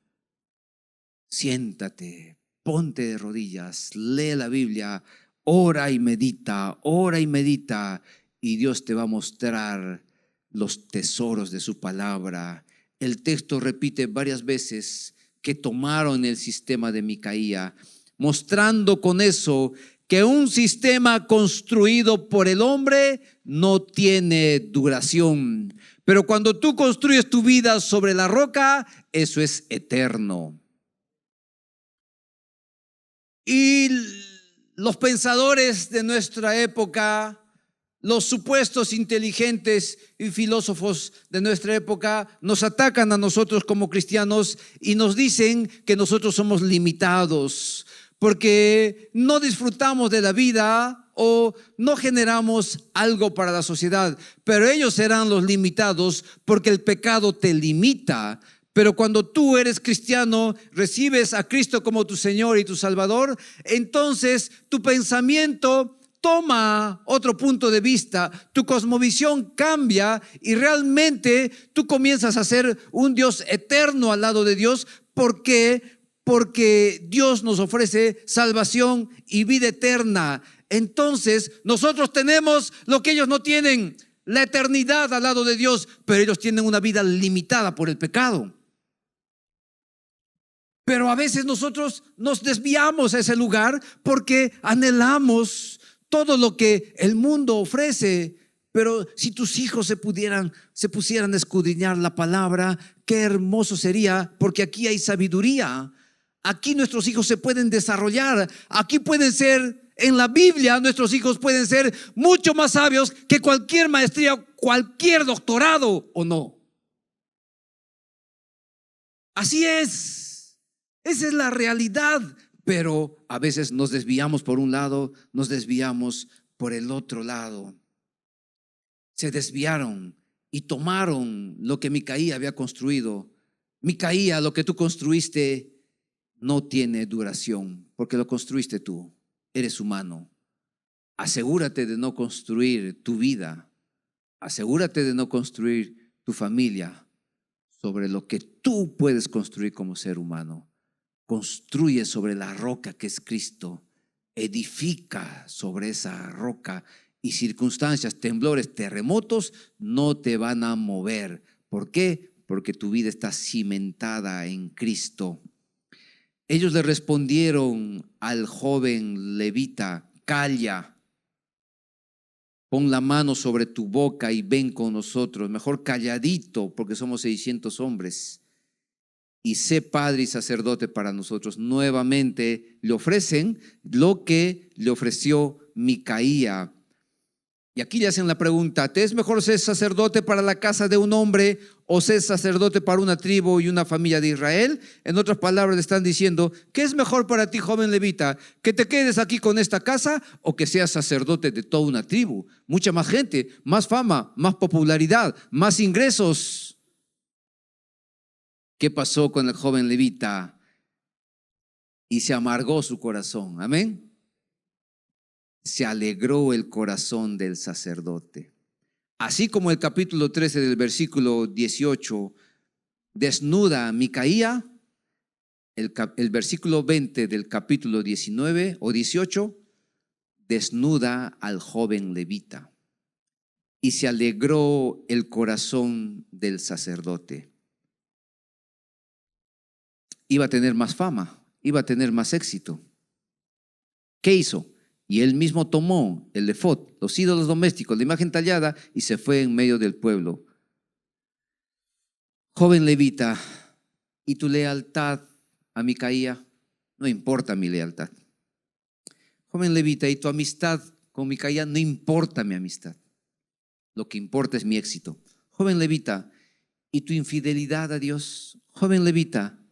Siéntate, ponte de rodillas, lee la Biblia, ora y medita, y Dios te va a mostrar los tesoros de su palabra. El texto repite varias veces que tomaron el sistema de Micaía. mostrando con eso que un sistema construido por el hombre no tiene duración. Pero cuando tú construyes tu vida sobre la roca, eso es eterno. Y los pensadores de nuestra época, los supuestos inteligentes y filósofos de nuestra época nos atacan a nosotros como cristianos y nos dicen que nosotros somos limitados porque no disfrutamos de la vida o no generamos algo para la sociedad. Pero ellos serán los limitados porque el pecado te limita. Pero cuando tú eres cristiano, recibes a Cristo como tu Señor y tu Salvador, entonces tu pensamiento toma otro punto de vista, tu cosmovisión cambia y realmente tú comienzas a ser un Dios eterno al lado de Dios. ¿Por qué? Porque Dios nos ofrece salvación y vida eterna. Entonces nosotros tenemos lo que ellos no tienen, la eternidad al lado de Dios, pero ellos tienen una vida limitada por el pecado. Pero a veces nosotros nos desviamos a ese lugar porque anhelamos todo lo que el mundo ofrece. Pero si tus hijos se pusieran a escudriñar la palabra, qué hermoso sería, porque aquí hay sabiduría. Aquí nuestros hijos se pueden desarrollar. Aquí pueden ser, en la Biblia, nuestros hijos pueden ser mucho más sabios que cualquier maestría, cualquier doctorado, ¿o no? Así es. Esa es la realidad. Pero a veces nos desviamos por un lado, nos desviamos por el otro lado. Se desviaron y tomaron lo que Micaía había construido. Micaía, lo que tú construiste no tiene duración porque lo construiste tú. Eres humano. Asegúrate de no construir tu vida. Asegúrate de no construir tu familia sobre lo que tú puedes construir como ser humano. Construye sobre la roca que es Cristo. Edifica sobre esa roca y circunstancias, temblores, terremotos no te van a mover. ¿Por qué? Porque tu vida está cimentada en Cristo. Ellos le respondieron al joven levita: calla, pon la mano sobre tu boca y ven con nosotros. Mejor calladito, porque somos 600 hombres. Y sé padre y sacerdote para nosotros. Nuevamente le ofrecen lo que le ofreció Micaía. Y aquí le hacen la pregunta: ¿te es mejor ser sacerdote para la casa de un hombre o ser sacerdote para una tribu y una familia de Israel? En otras palabras le están diciendo: ¿qué es mejor para ti, joven levita? ¿Que te quedes aquí con esta casa o que seas sacerdote de toda una tribu? Mucha más gente, más fama, más popularidad, más ingresos. ¿Qué pasó con el joven levita? Y se amargó su corazón. Amén. Se alegró el corazón del sacerdote. Así como el capítulo 13 del versículo 18 desnuda a Micaía, el versículo 20 del capítulo 19 o 18 desnuda al joven levita. Y se alegró el corazón del sacerdote. Iba a tener más fama, iba a tener más éxito. ¿Qué hizo? Y él mismo tomó el efod, los ídolos domésticos, la imagen tallada, y se fue en medio del pueblo. Joven levita, ¿y tu lealtad a Micaía? No importa mi lealtad. Joven levita, ¿y tu amistad con Micaía? No importa mi amistad. Lo que importa es mi éxito. Joven levita, ¿y tu infidelidad a Dios? Joven levita,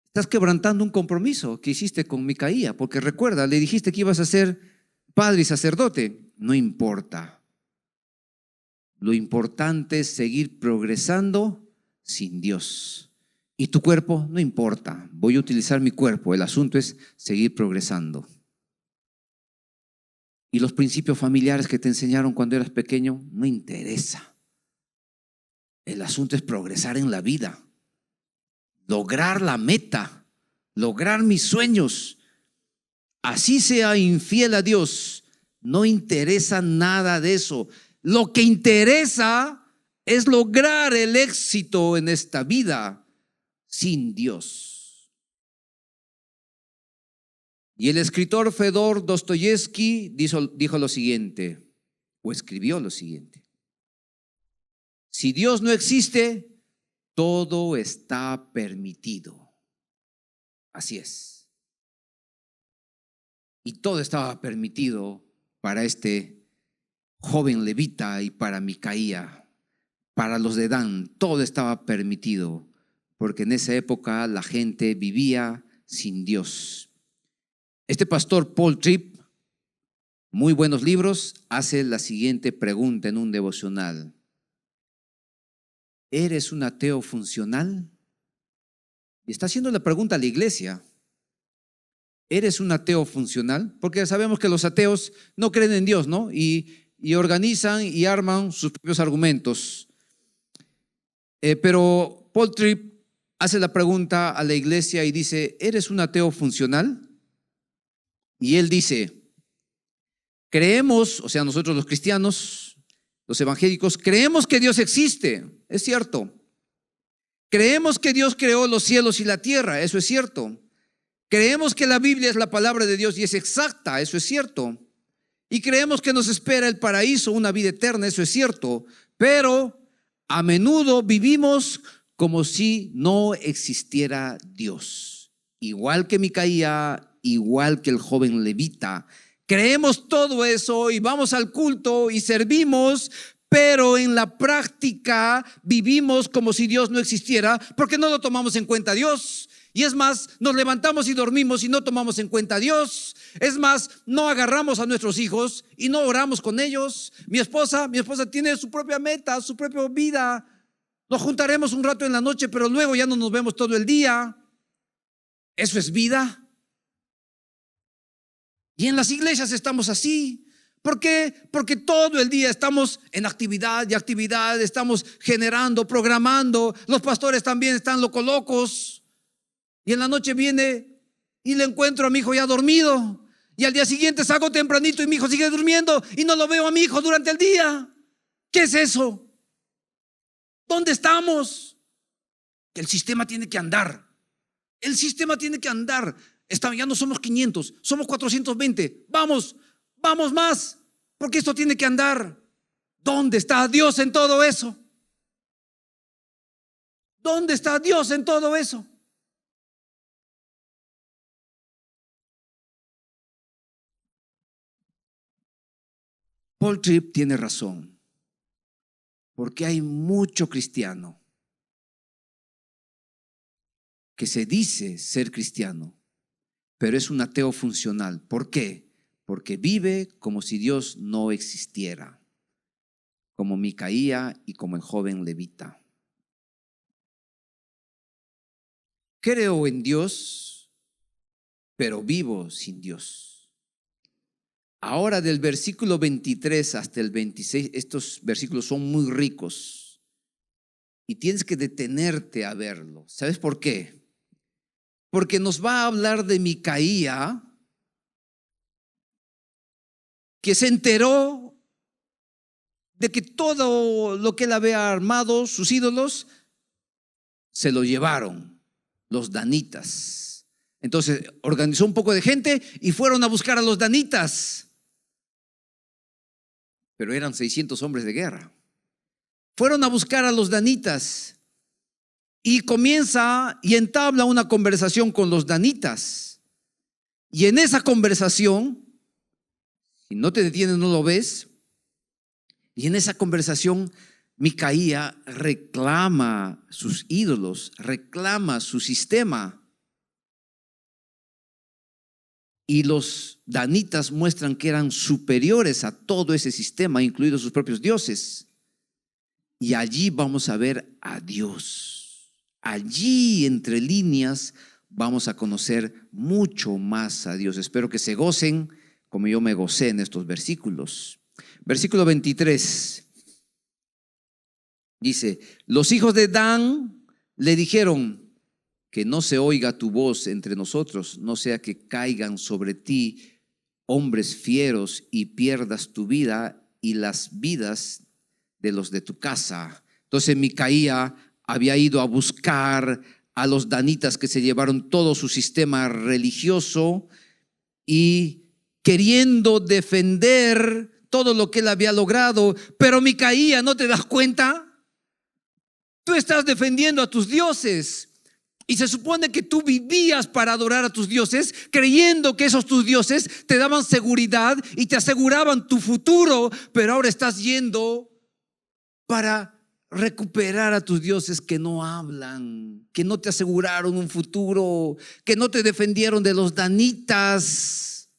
estás quebrantando un compromiso que hiciste con Micaía, porque recuerda, le dijiste que ibas a ser padre y sacerdote. No importa. Lo importante es seguir progresando sin Dios. Y tu cuerpo, no importa. Voy a utilizar mi cuerpo. El asunto es seguir progresando. Y los principios familiares que te enseñaron cuando eras pequeño, no interesa. El asunto es progresar en la vida. Lograr la meta, lograr mis sueños. Así sea infiel a Dios, no interesa nada de eso. Lo que interesa es lograr el éxito en esta vida sin Dios. Y el escritor Fedor Dostoyevsky dijo lo siguiente, o escribió lo siguiente: si Dios no existe, todo está permitido. Así es. Y todo estaba permitido para este joven levita y para Micaía, para los de Dan. Todo estaba permitido, porque en esa época la gente vivía sin Dios. Este pastor Paul Tripp, muy buenos libros, hace la siguiente pregunta en un devocional: ¿eres un ateo funcional? Y está haciendo la pregunta a la iglesia. ¿Eres un ateo funcional? Porque sabemos que los ateos no creen en Dios, ¿no? Y organizan y arman sus propios argumentos. Pero Paul Tripp hace la pregunta a la iglesia y dice: ¿eres un ateo funcional? Y él dice: creemos, o sea, nosotros los cristianos, los evangélicos, creemos que Dios existe, es cierto. Creemos que Dios creó los cielos y la tierra, eso es cierto. Creemos que la Biblia es la palabra de Dios y es exacta, eso es cierto. Y creemos que nos espera el paraíso, una vida eterna, eso es cierto. Pero a menudo vivimos como si no existiera Dios. Igual que Micaía, igual que el joven levita. Creemos todo eso y vamos al culto y servimos, pero en la práctica vivimos como si Dios no existiera, porque no lo tomamos en cuenta a Dios. Y es más, nos levantamos y dormimos y no tomamos en cuenta a Dios. Es más, no agarramos a nuestros hijos y no oramos con ellos. Mi esposa tiene su propia meta, su propia vida. Nos juntaremos un rato en la noche, pero luego ya no nos vemos todo el día. ¿Eso es vida? Y en las iglesias estamos así. ¿Por qué? Porque todo el día estamos en actividad y actividad, estamos generando, programando. Los pastores también están locos. Y en la noche viene y le encuentro a mi hijo ya dormido. Y al día siguiente salgo tempranito y mi hijo sigue durmiendo y no lo veo a mi hijo durante el día. ¿Qué es eso? ¿Dónde estamos? Que el sistema tiene que andar. El sistema tiene que andar. Ya no somos 500, somos 420. Vamos más, porque esto tiene que andar. ¿Dónde está Dios en todo eso? ¿Dónde está Dios en todo eso? Paul Tripp tiene razón, porque hay mucho cristiano que se dice ser cristiano, pero es un ateo funcional. ¿Por qué? Porque vive como si Dios no existiera, como Micaía y como el joven levita. Creo en Dios, pero vivo sin Dios. Ahora, del versículo 23 hasta el 26, estos versículos son muy ricos y tienes que detenerte a verlo. ¿Sabes por qué? Porque nos va a hablar de Micaía, que se enteró de que todo lo que él había armado, sus ídolos, se lo llevaron los danitas. Entonces organizó un poco de gente y fueron a buscar a los danitas. Pero eran 600 hombres de guerra. Fueron a buscar a los danitas y comienza y entabla una conversación con los danitas. Y en esa conversación, si no te detienes no lo ves, y en esa conversación Micaía reclama sus ídolos, reclama su sistema. Y los danitas muestran que eran superiores a todo ese sistema, incluidos sus propios dioses. Y allí vamos a ver a Dios. Allí, entre líneas, vamos a conocer mucho más a Dios. Espero que se gocen como yo me gocé en estos versículos. Versículo 23 dice: los hijos de Dan le dijeron: que no se oiga tu voz entre nosotros, no sea que caigan sobre ti hombres fieros y pierdas tu vida y las vidas de los de tu casa. Entonces Micaía había ido a buscar a los danitas que se llevaron todo su sistema religioso y queriendo defender todo lo que él había logrado. Pero Micaía, ¿no te das cuenta? Tú estás defendiendo a tus dioses. Y se supone que tú vivías para adorar a tus dioses, creyendo que esos tus dioses te daban seguridad y te aseguraban tu futuro, pero ahora estás yendo para recuperar a tus dioses que no hablan, que no te aseguraron un futuro, que no te defendieron de los danitas.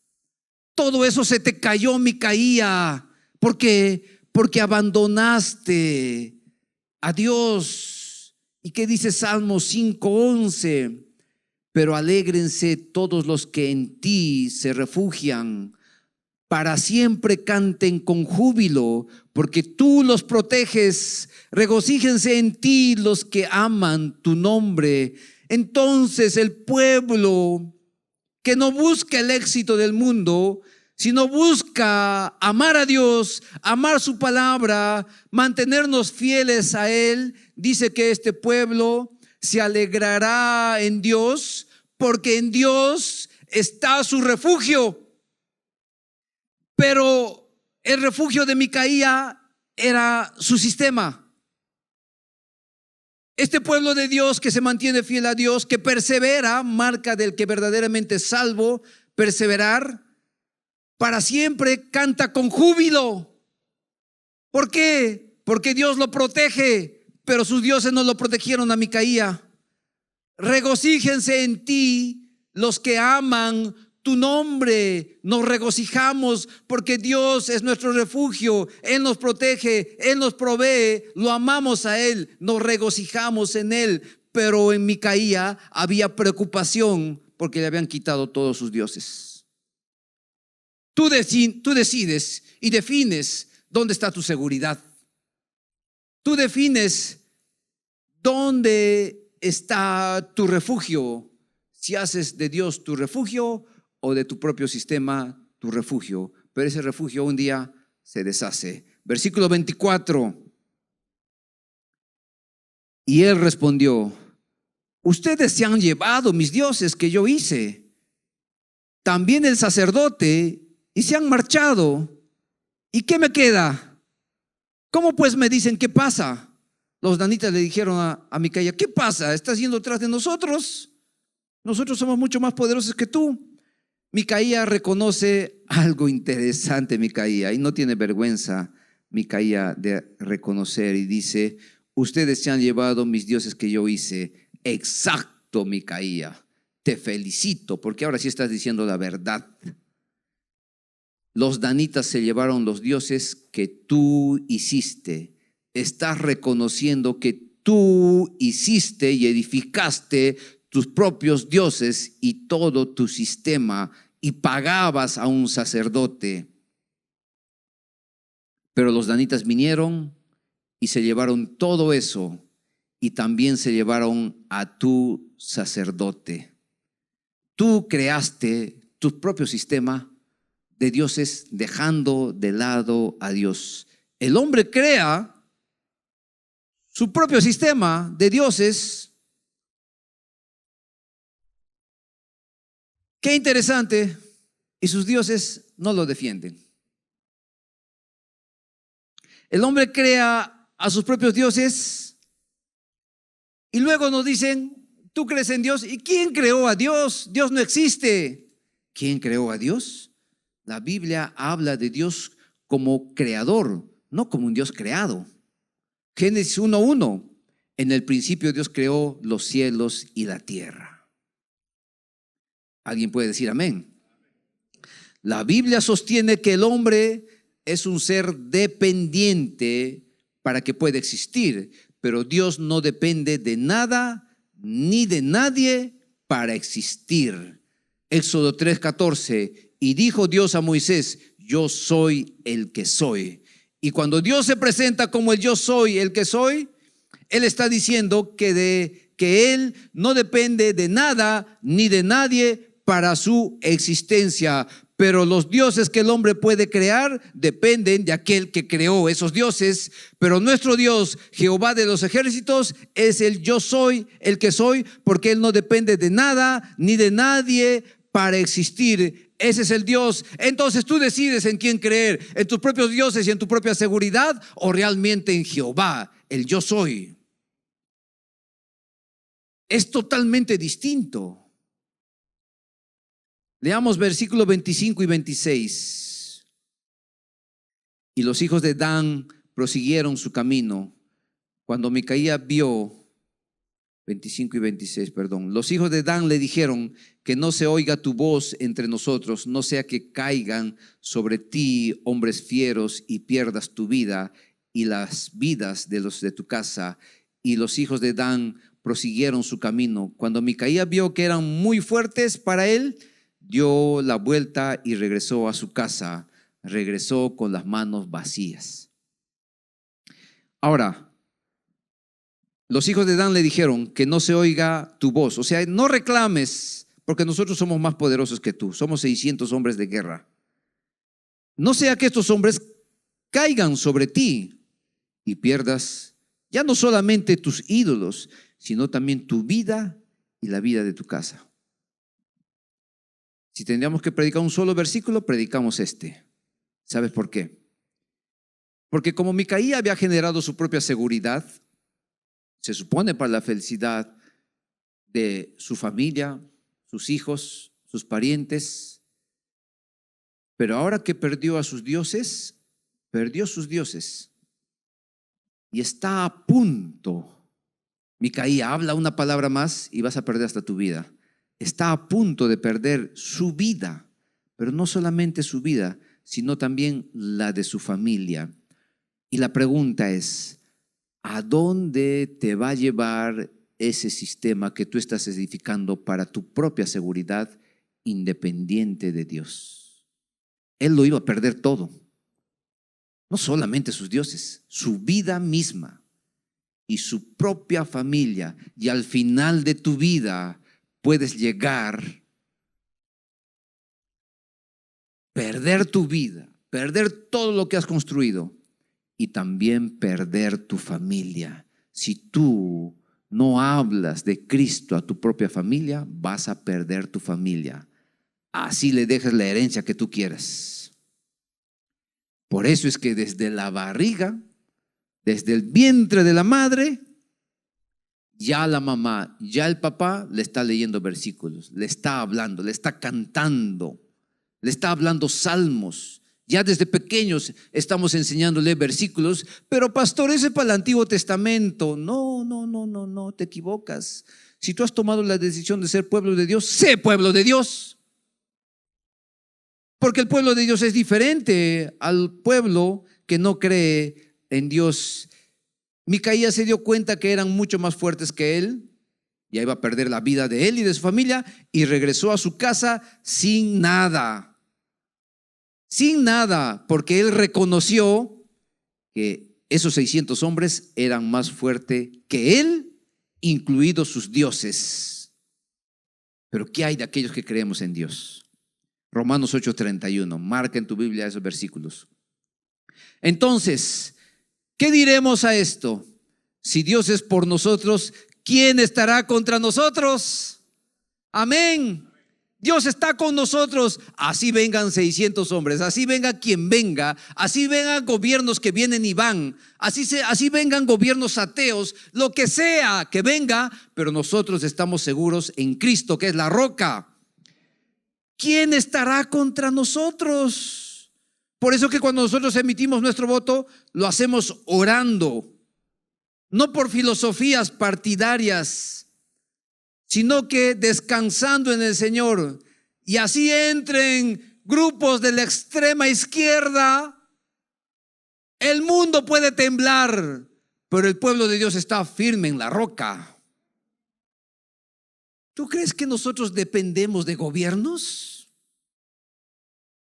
Todo eso se te cayó, Micaía. ¿Por qué? Porque abandonaste a Dios. ¿Y qué dice Salmo 5:11? Pero alégrense todos los que en ti se refugian, para siempre canten con júbilo, porque tú los proteges. Regocíjense en ti los que aman tu nombre. Entonces el pueblo que no busca el éxito del mundo, sino busca amar a Dios, amar su palabra, mantenernos fieles a Él, dice que este pueblo se alegrará en Dios, porque en Dios está su refugio. Pero el refugio de Micaía era su sistema. Este pueblo de Dios que se mantiene fiel a Dios, que persevera, marca del que verdaderamente es salvo, perseverar, para siempre canta con júbilo. ¿Por qué? Porque Dios lo protege, pero sus dioses no lo protegieron a Micaía. Regocíjense en ti los que aman tu nombre. Nos regocijamos porque Dios es nuestro refugio. Él nos protege, Él nos provee, lo amamos a Él, nos regocijamos en Él. Pero en Micaía había preocupación porque le habían quitado todos sus dioses. Tú decides y defines dónde está tu seguridad. Tú defines dónde está tu refugio. Si haces de Dios tu refugio o de tu propio sistema tu refugio. Pero ese refugio un día se deshace. Versículo 24. Y él respondió: ustedes se han llevado mis dioses que yo hice, también el sacerdote, y se han marchado. ¿Y qué me queda? ¿Cómo pues me dicen qué pasa? Los danitas le dijeron a Micaía: ¿qué pasa? ¿Estás yendo tras de nosotros? Nosotros somos mucho más poderosos que tú. Micaía reconoce algo interesante, Micaía, y no tiene vergüenza Micaía de reconocer, y dice: ustedes se han llevado mis dioses que yo hice. Exacto, Micaía, te felicito, porque ahora sí estás diciendo la verdad. Los danitas se llevaron los dioses que tú hiciste. Estás reconociendo que tú hiciste y edificaste tus propios dioses y todo tu sistema, y pagabas a un sacerdote. Pero los danitas vinieron y se llevaron todo eso, y también se llevaron a tu sacerdote. Tú creaste tu propio sistema de dioses, dejando de lado a Dios. El hombre crea su propio sistema de dioses. Qué interesante. Y sus dioses no lo defienden. El hombre crea a sus propios dioses y luego nos dicen: tú crees en Dios. ¿Y quién creó a Dios? Dios no existe. ¿Quién creó a Dios? La Biblia habla de Dios como creador, no como un Dios creado. Génesis 1:1. En el principio Dios creó los cielos y la tierra. ¿Alguien puede decir amén? La Biblia sostiene que el hombre es un ser dependiente para que pueda existir, pero Dios no depende de nada ni de nadie para existir. Éxodo 3:14. Y dijo Dios a Moisés: yo soy el que soy. Y cuando Dios se presenta como el yo soy, el que soy, Él está diciendo que Él no depende de nada ni de nadie para su existencia. Pero los dioses que el hombre puede crear dependen de aquel que creó esos dioses. Pero nuestro Dios, Jehová de los ejércitos, es el yo soy, el que soy, porque Él no depende de nada ni de nadie para existir. Ese es el Dios. Entonces tú decides en quién creer, en tus propios dioses y en tu propia seguridad, o realmente en Jehová, el yo soy. Es totalmente distinto. Leamos versículos 25 y 26. Y los hijos de Dan prosiguieron su camino. Cuando Micaía vio, 25 y 26, perdón. Los hijos de Dan le dijeron: que no se oiga tu voz entre nosotros, no sea que caigan sobre ti hombres fieros y pierdas tu vida y las vidas de los de tu casa. Y los hijos de Dan prosiguieron su camino. Cuando Micaía vio que eran muy fuertes para él, dio la vuelta y regresó a su casa. Regresó con las manos vacías. Ahora, los hijos de Dan le dijeron: que no se oiga tu voz. O sea, no reclames, porque nosotros somos más poderosos que tú. Somos 600 hombres de guerra. No sea que estos hombres caigan sobre ti y pierdas ya no solamente tus ídolos, sino también tu vida y la vida de tu casa. Si tendríamos que predicar un solo versículo, predicamos este. ¿Sabes por qué? Porque como Micaía había generado su propia seguridad, se supone para la felicidad de su familia, sus hijos, sus parientes, pero ahora que perdió a sus dioses, perdió sus dioses y está a punto. Micaía, habla una palabra más y vas a perder hasta tu vida. Está a punto de perder su vida, pero no solamente su vida, sino también la de su familia. Y la pregunta es: ¿a dónde te va a llevar ese sistema que tú estás edificando para tu propia seguridad independiente de Dios? Él lo iba a perder todo. No solamente sus dioses, su vida misma y su propia familia. Y al final de tu vida puedes llegar, perder tu vida, perder todo lo que has construido y también perder tu familia. Si tú no hablas de Cristo a tu propia familia, vas a perder tu familia. Así le dejas la herencia que tú quieras. Por eso es que desde la barriga, desde el vientre de la madre, ya la mamá, ya el papá le está leyendo versículos, le está hablando, le está cantando, le está hablando salmos. Ya desde pequeños estamos enseñándole versículos, pero pastor, ese es para el Antiguo Testamento. No, te equivocas. Si tú has tomado la decisión de ser pueblo de Dios, sé pueblo de Dios. Porque el pueblo de Dios es diferente al pueblo que no cree en Dios. Micaía se dio cuenta que eran mucho más fuertes que él. Ya iba a perder la vida de él y de su familia y regresó a su casa sin nada. Sin nada, porque él reconoció que esos 600 hombres eran más fuertes que él, incluidos sus dioses. Pero ¿qué hay de aquellos que creemos en Dios? Romanos 8:31, marca en tu Biblia esos versículos. Entonces, ¿qué diremos a esto? Si Dios es por nosotros, ¿quién estará contra nosotros? Amén. Dios está con nosotros. Así vengan 600 hombres, así venga quien venga, así vengan gobiernos que vienen y van, así vengan gobiernos ateos, lo que sea que venga, pero nosotros estamos seguros en Cristo, que es la roca. ¿Quién estará contra nosotros? Por eso que cuando nosotros emitimos nuestro voto, lo hacemos orando, no por filosofías partidarias, sino que descansando en el Señor. Y así entren grupos de la extrema izquierda, el mundo puede temblar, pero el pueblo de Dios está firme en la roca. ¿Tú crees que nosotros dependemos de gobiernos?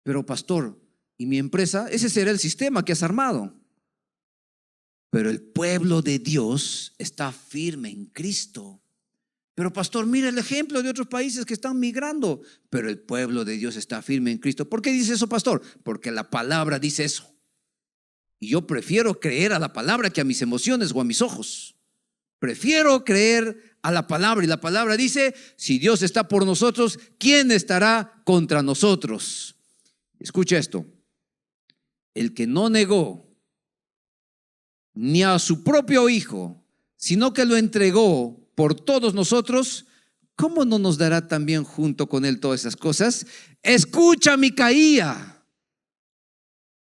Pero pastor, ¿y mi empresa? Ese será el sistema que has armado. Pero el pueblo de Dios está firme en Cristo. Pero pastor, mira el ejemplo de otros países que están migrando. Pero el pueblo de Dios está firme en Cristo. ¿Por qué dice eso, pastor? Porque la palabra dice eso. Y yo prefiero creer a la palabra que a mis emociones o a mis ojos. Prefiero creer a la palabra. Y la palabra dice, si Dios está por nosotros, ¿quién estará contra nosotros? Escucha esto. El que no negó ni a su propio Hijo, sino que lo entregó por todos nosotros, ¿cómo no nos dará también junto con Él todas esas cosas? Escucha, Micaía.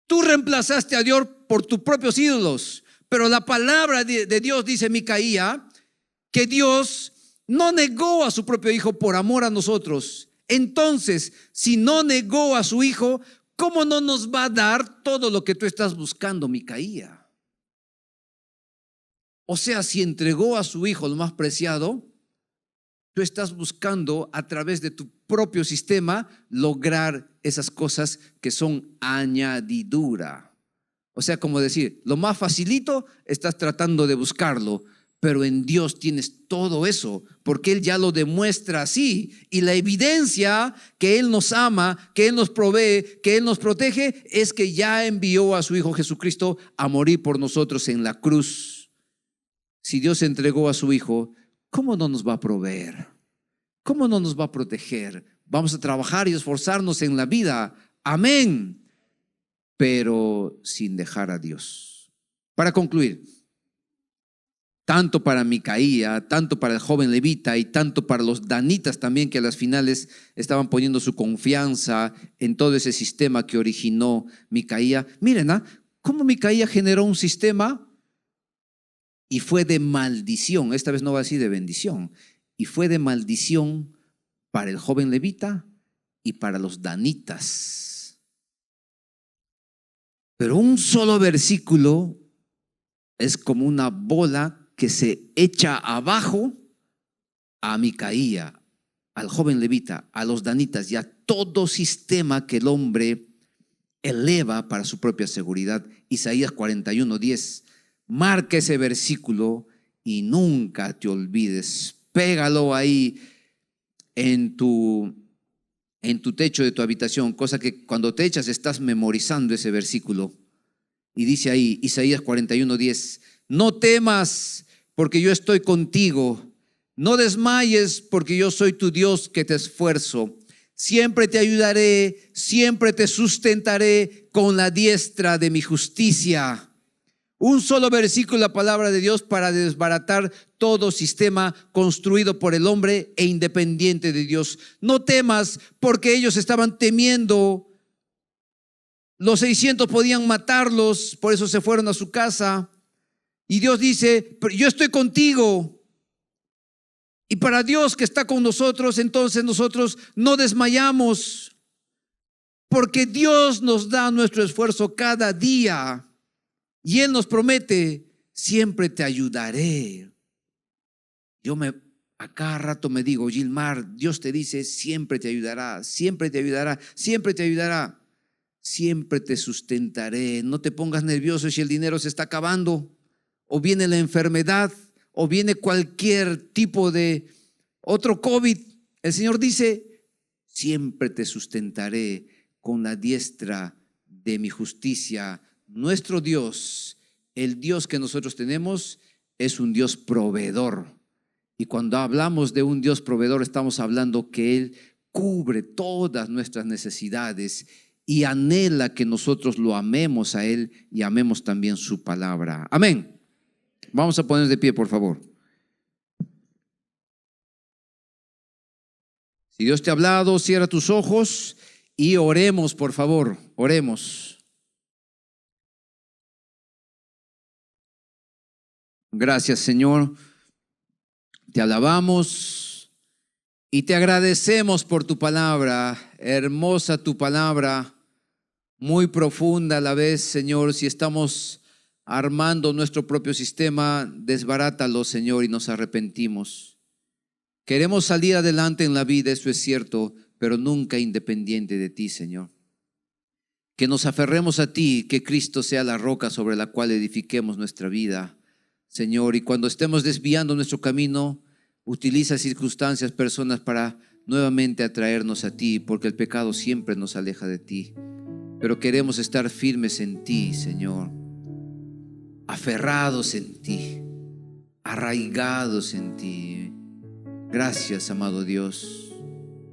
Tú reemplazaste a Dios por tus propios ídolos, pero la palabra de Dios dice, Micaía, que Dios no negó a su propio Hijo por amor a nosotros. Entonces, si no negó a su Hijo, ¿cómo no nos va a dar todo lo que tú estás buscando, Micaía? O sea, si entregó a su Hijo lo más preciado, tú estás buscando a través de tu propio sistema lograr esas cosas que son añadidura. O sea, como decir, lo más facilito estás tratando de buscarlo, pero en Dios tienes todo eso, porque Él ya lo demuestra así. Y la evidencia que Él nos ama, que Él nos provee, que Él nos protege, es que ya envió a su Hijo Jesucristo a morir por nosotros en la cruz. Si Dios entregó a su Hijo, ¿cómo no nos va a proveer? ¿Cómo no nos va a proteger? Vamos a trabajar y esforzarnos en la vida. Amén. Pero sin dejar a Dios. Para concluir, tanto para Micaía, tanto para el joven levita y tanto para los danitas también, que a las finales estaban poniendo su confianza en todo ese sistema que originó Micaía. Miren, cómo Micaía generó un sistema y fue de maldición. Esta vez no va a decir de bendición. Y fue de maldición para el joven levita y para los danitas. Pero un solo versículo es como una bola que se echa abajo a Micaía, al joven levita, a los danitas y a todo sistema que el hombre eleva para su propia seguridad. Isaías 41:10. Marca ese versículo y nunca te olvides. Pégalo ahí en tu techo de tu habitación, cosa que cuando te echas estás memorizando ese versículo. Y dice ahí, Isaías 41:10, no temas porque yo estoy contigo, no desmayes porque yo soy tu Dios que te esfuerzo. Siempre te ayudaré, siempre te sustentaré con la diestra de mi justicia. Un solo versículo de la palabra de Dios para desbaratar todo sistema construido por el hombre e independiente de Dios. No temas porque ellos estaban temiendo. Los 600 podían matarlos, por eso se fueron a su casa. Y Dios dice, pero yo estoy contigo. Y para Dios que está con nosotros, entonces nosotros no desmayamos, porque Dios nos da nuestro esfuerzo cada día. Y Él nos promete, siempre te ayudaré. A cada rato me digo, Gilmar, Dios te dice, siempre te ayudará, siempre te ayudará, siempre te ayudará. Siempre te sustentaré. No te pongas nervioso si el dinero se está acabando, o viene la enfermedad, o viene cualquier tipo de otro COVID. El Señor dice, siempre te sustentaré con la diestra de mi justicia. Nuestro Dios, el Dios que nosotros tenemos, es un Dios proveedor. Y cuando hablamos de un Dios proveedor, estamos hablando que Él cubre todas nuestras necesidades y anhela que nosotros lo amemos a Él y amemos también su palabra. Amén. Vamos a poner de pie, por favor. Si Dios te ha hablado, cierra tus ojos y oremos, por favor. Oremos. Gracias, Señor. Te alabamos y te agradecemos por tu palabra. Hermosa tu palabra, muy profunda a la vez, Señor. Si estamos armando nuestro propio sistema, desbarátalo, Señor, y nos arrepentimos. Queremos salir adelante en la vida, eso es cierto, pero nunca independiente de ti, Señor. Que nos aferremos a ti, que Cristo sea la roca sobre la cual edifiquemos nuestra vida, Señor. Y cuando estemos desviando nuestro camino, utiliza circunstancias, personas para nuevamente atraernos a ti, porque el pecado siempre nos aleja de ti. Pero queremos estar firmes en ti, Señor, aferrados en ti, arraigados en ti. Gracias, amado Dios.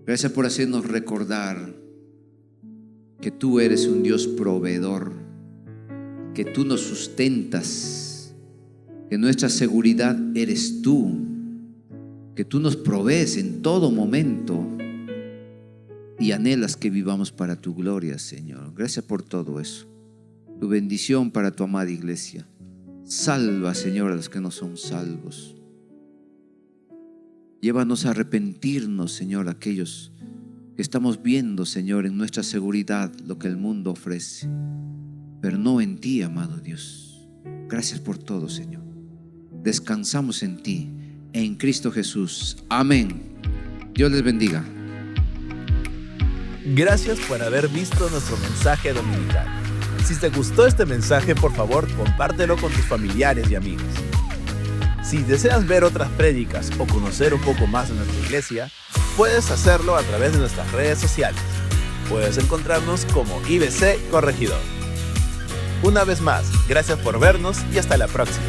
Gracias por hacernos recordar que tú eres un Dios proveedor, que tú nos sustentas, que nuestra seguridad eres tú, que tú nos provees en todo momento y anhelas que vivamos para tu gloria, Señor. Gracias por todo eso. Tu bendición para tu amada iglesia. Salva, Señor, a los que no son salvos. Llévanos a arrepentirnos, Señor, aquellos que estamos viendo, Señor, en nuestra seguridad lo que el mundo ofrece, pero no en ti, amado Dios. Gracias por todo, Señor. Descansamos en ti, en Cristo Jesús. Amén. Dios les bendiga.
Gracias por haber visto nuestro mensaje dominical. Si te gustó este mensaje, por favor, compártelo con tus familiares y amigos. Si deseas ver otras prédicas o conocer un poco más de nuestra iglesia, puedes hacerlo a través de nuestras redes sociales. Puedes encontrarnos como IBC Corregidor. Una vez más, gracias por vernos y hasta la próxima.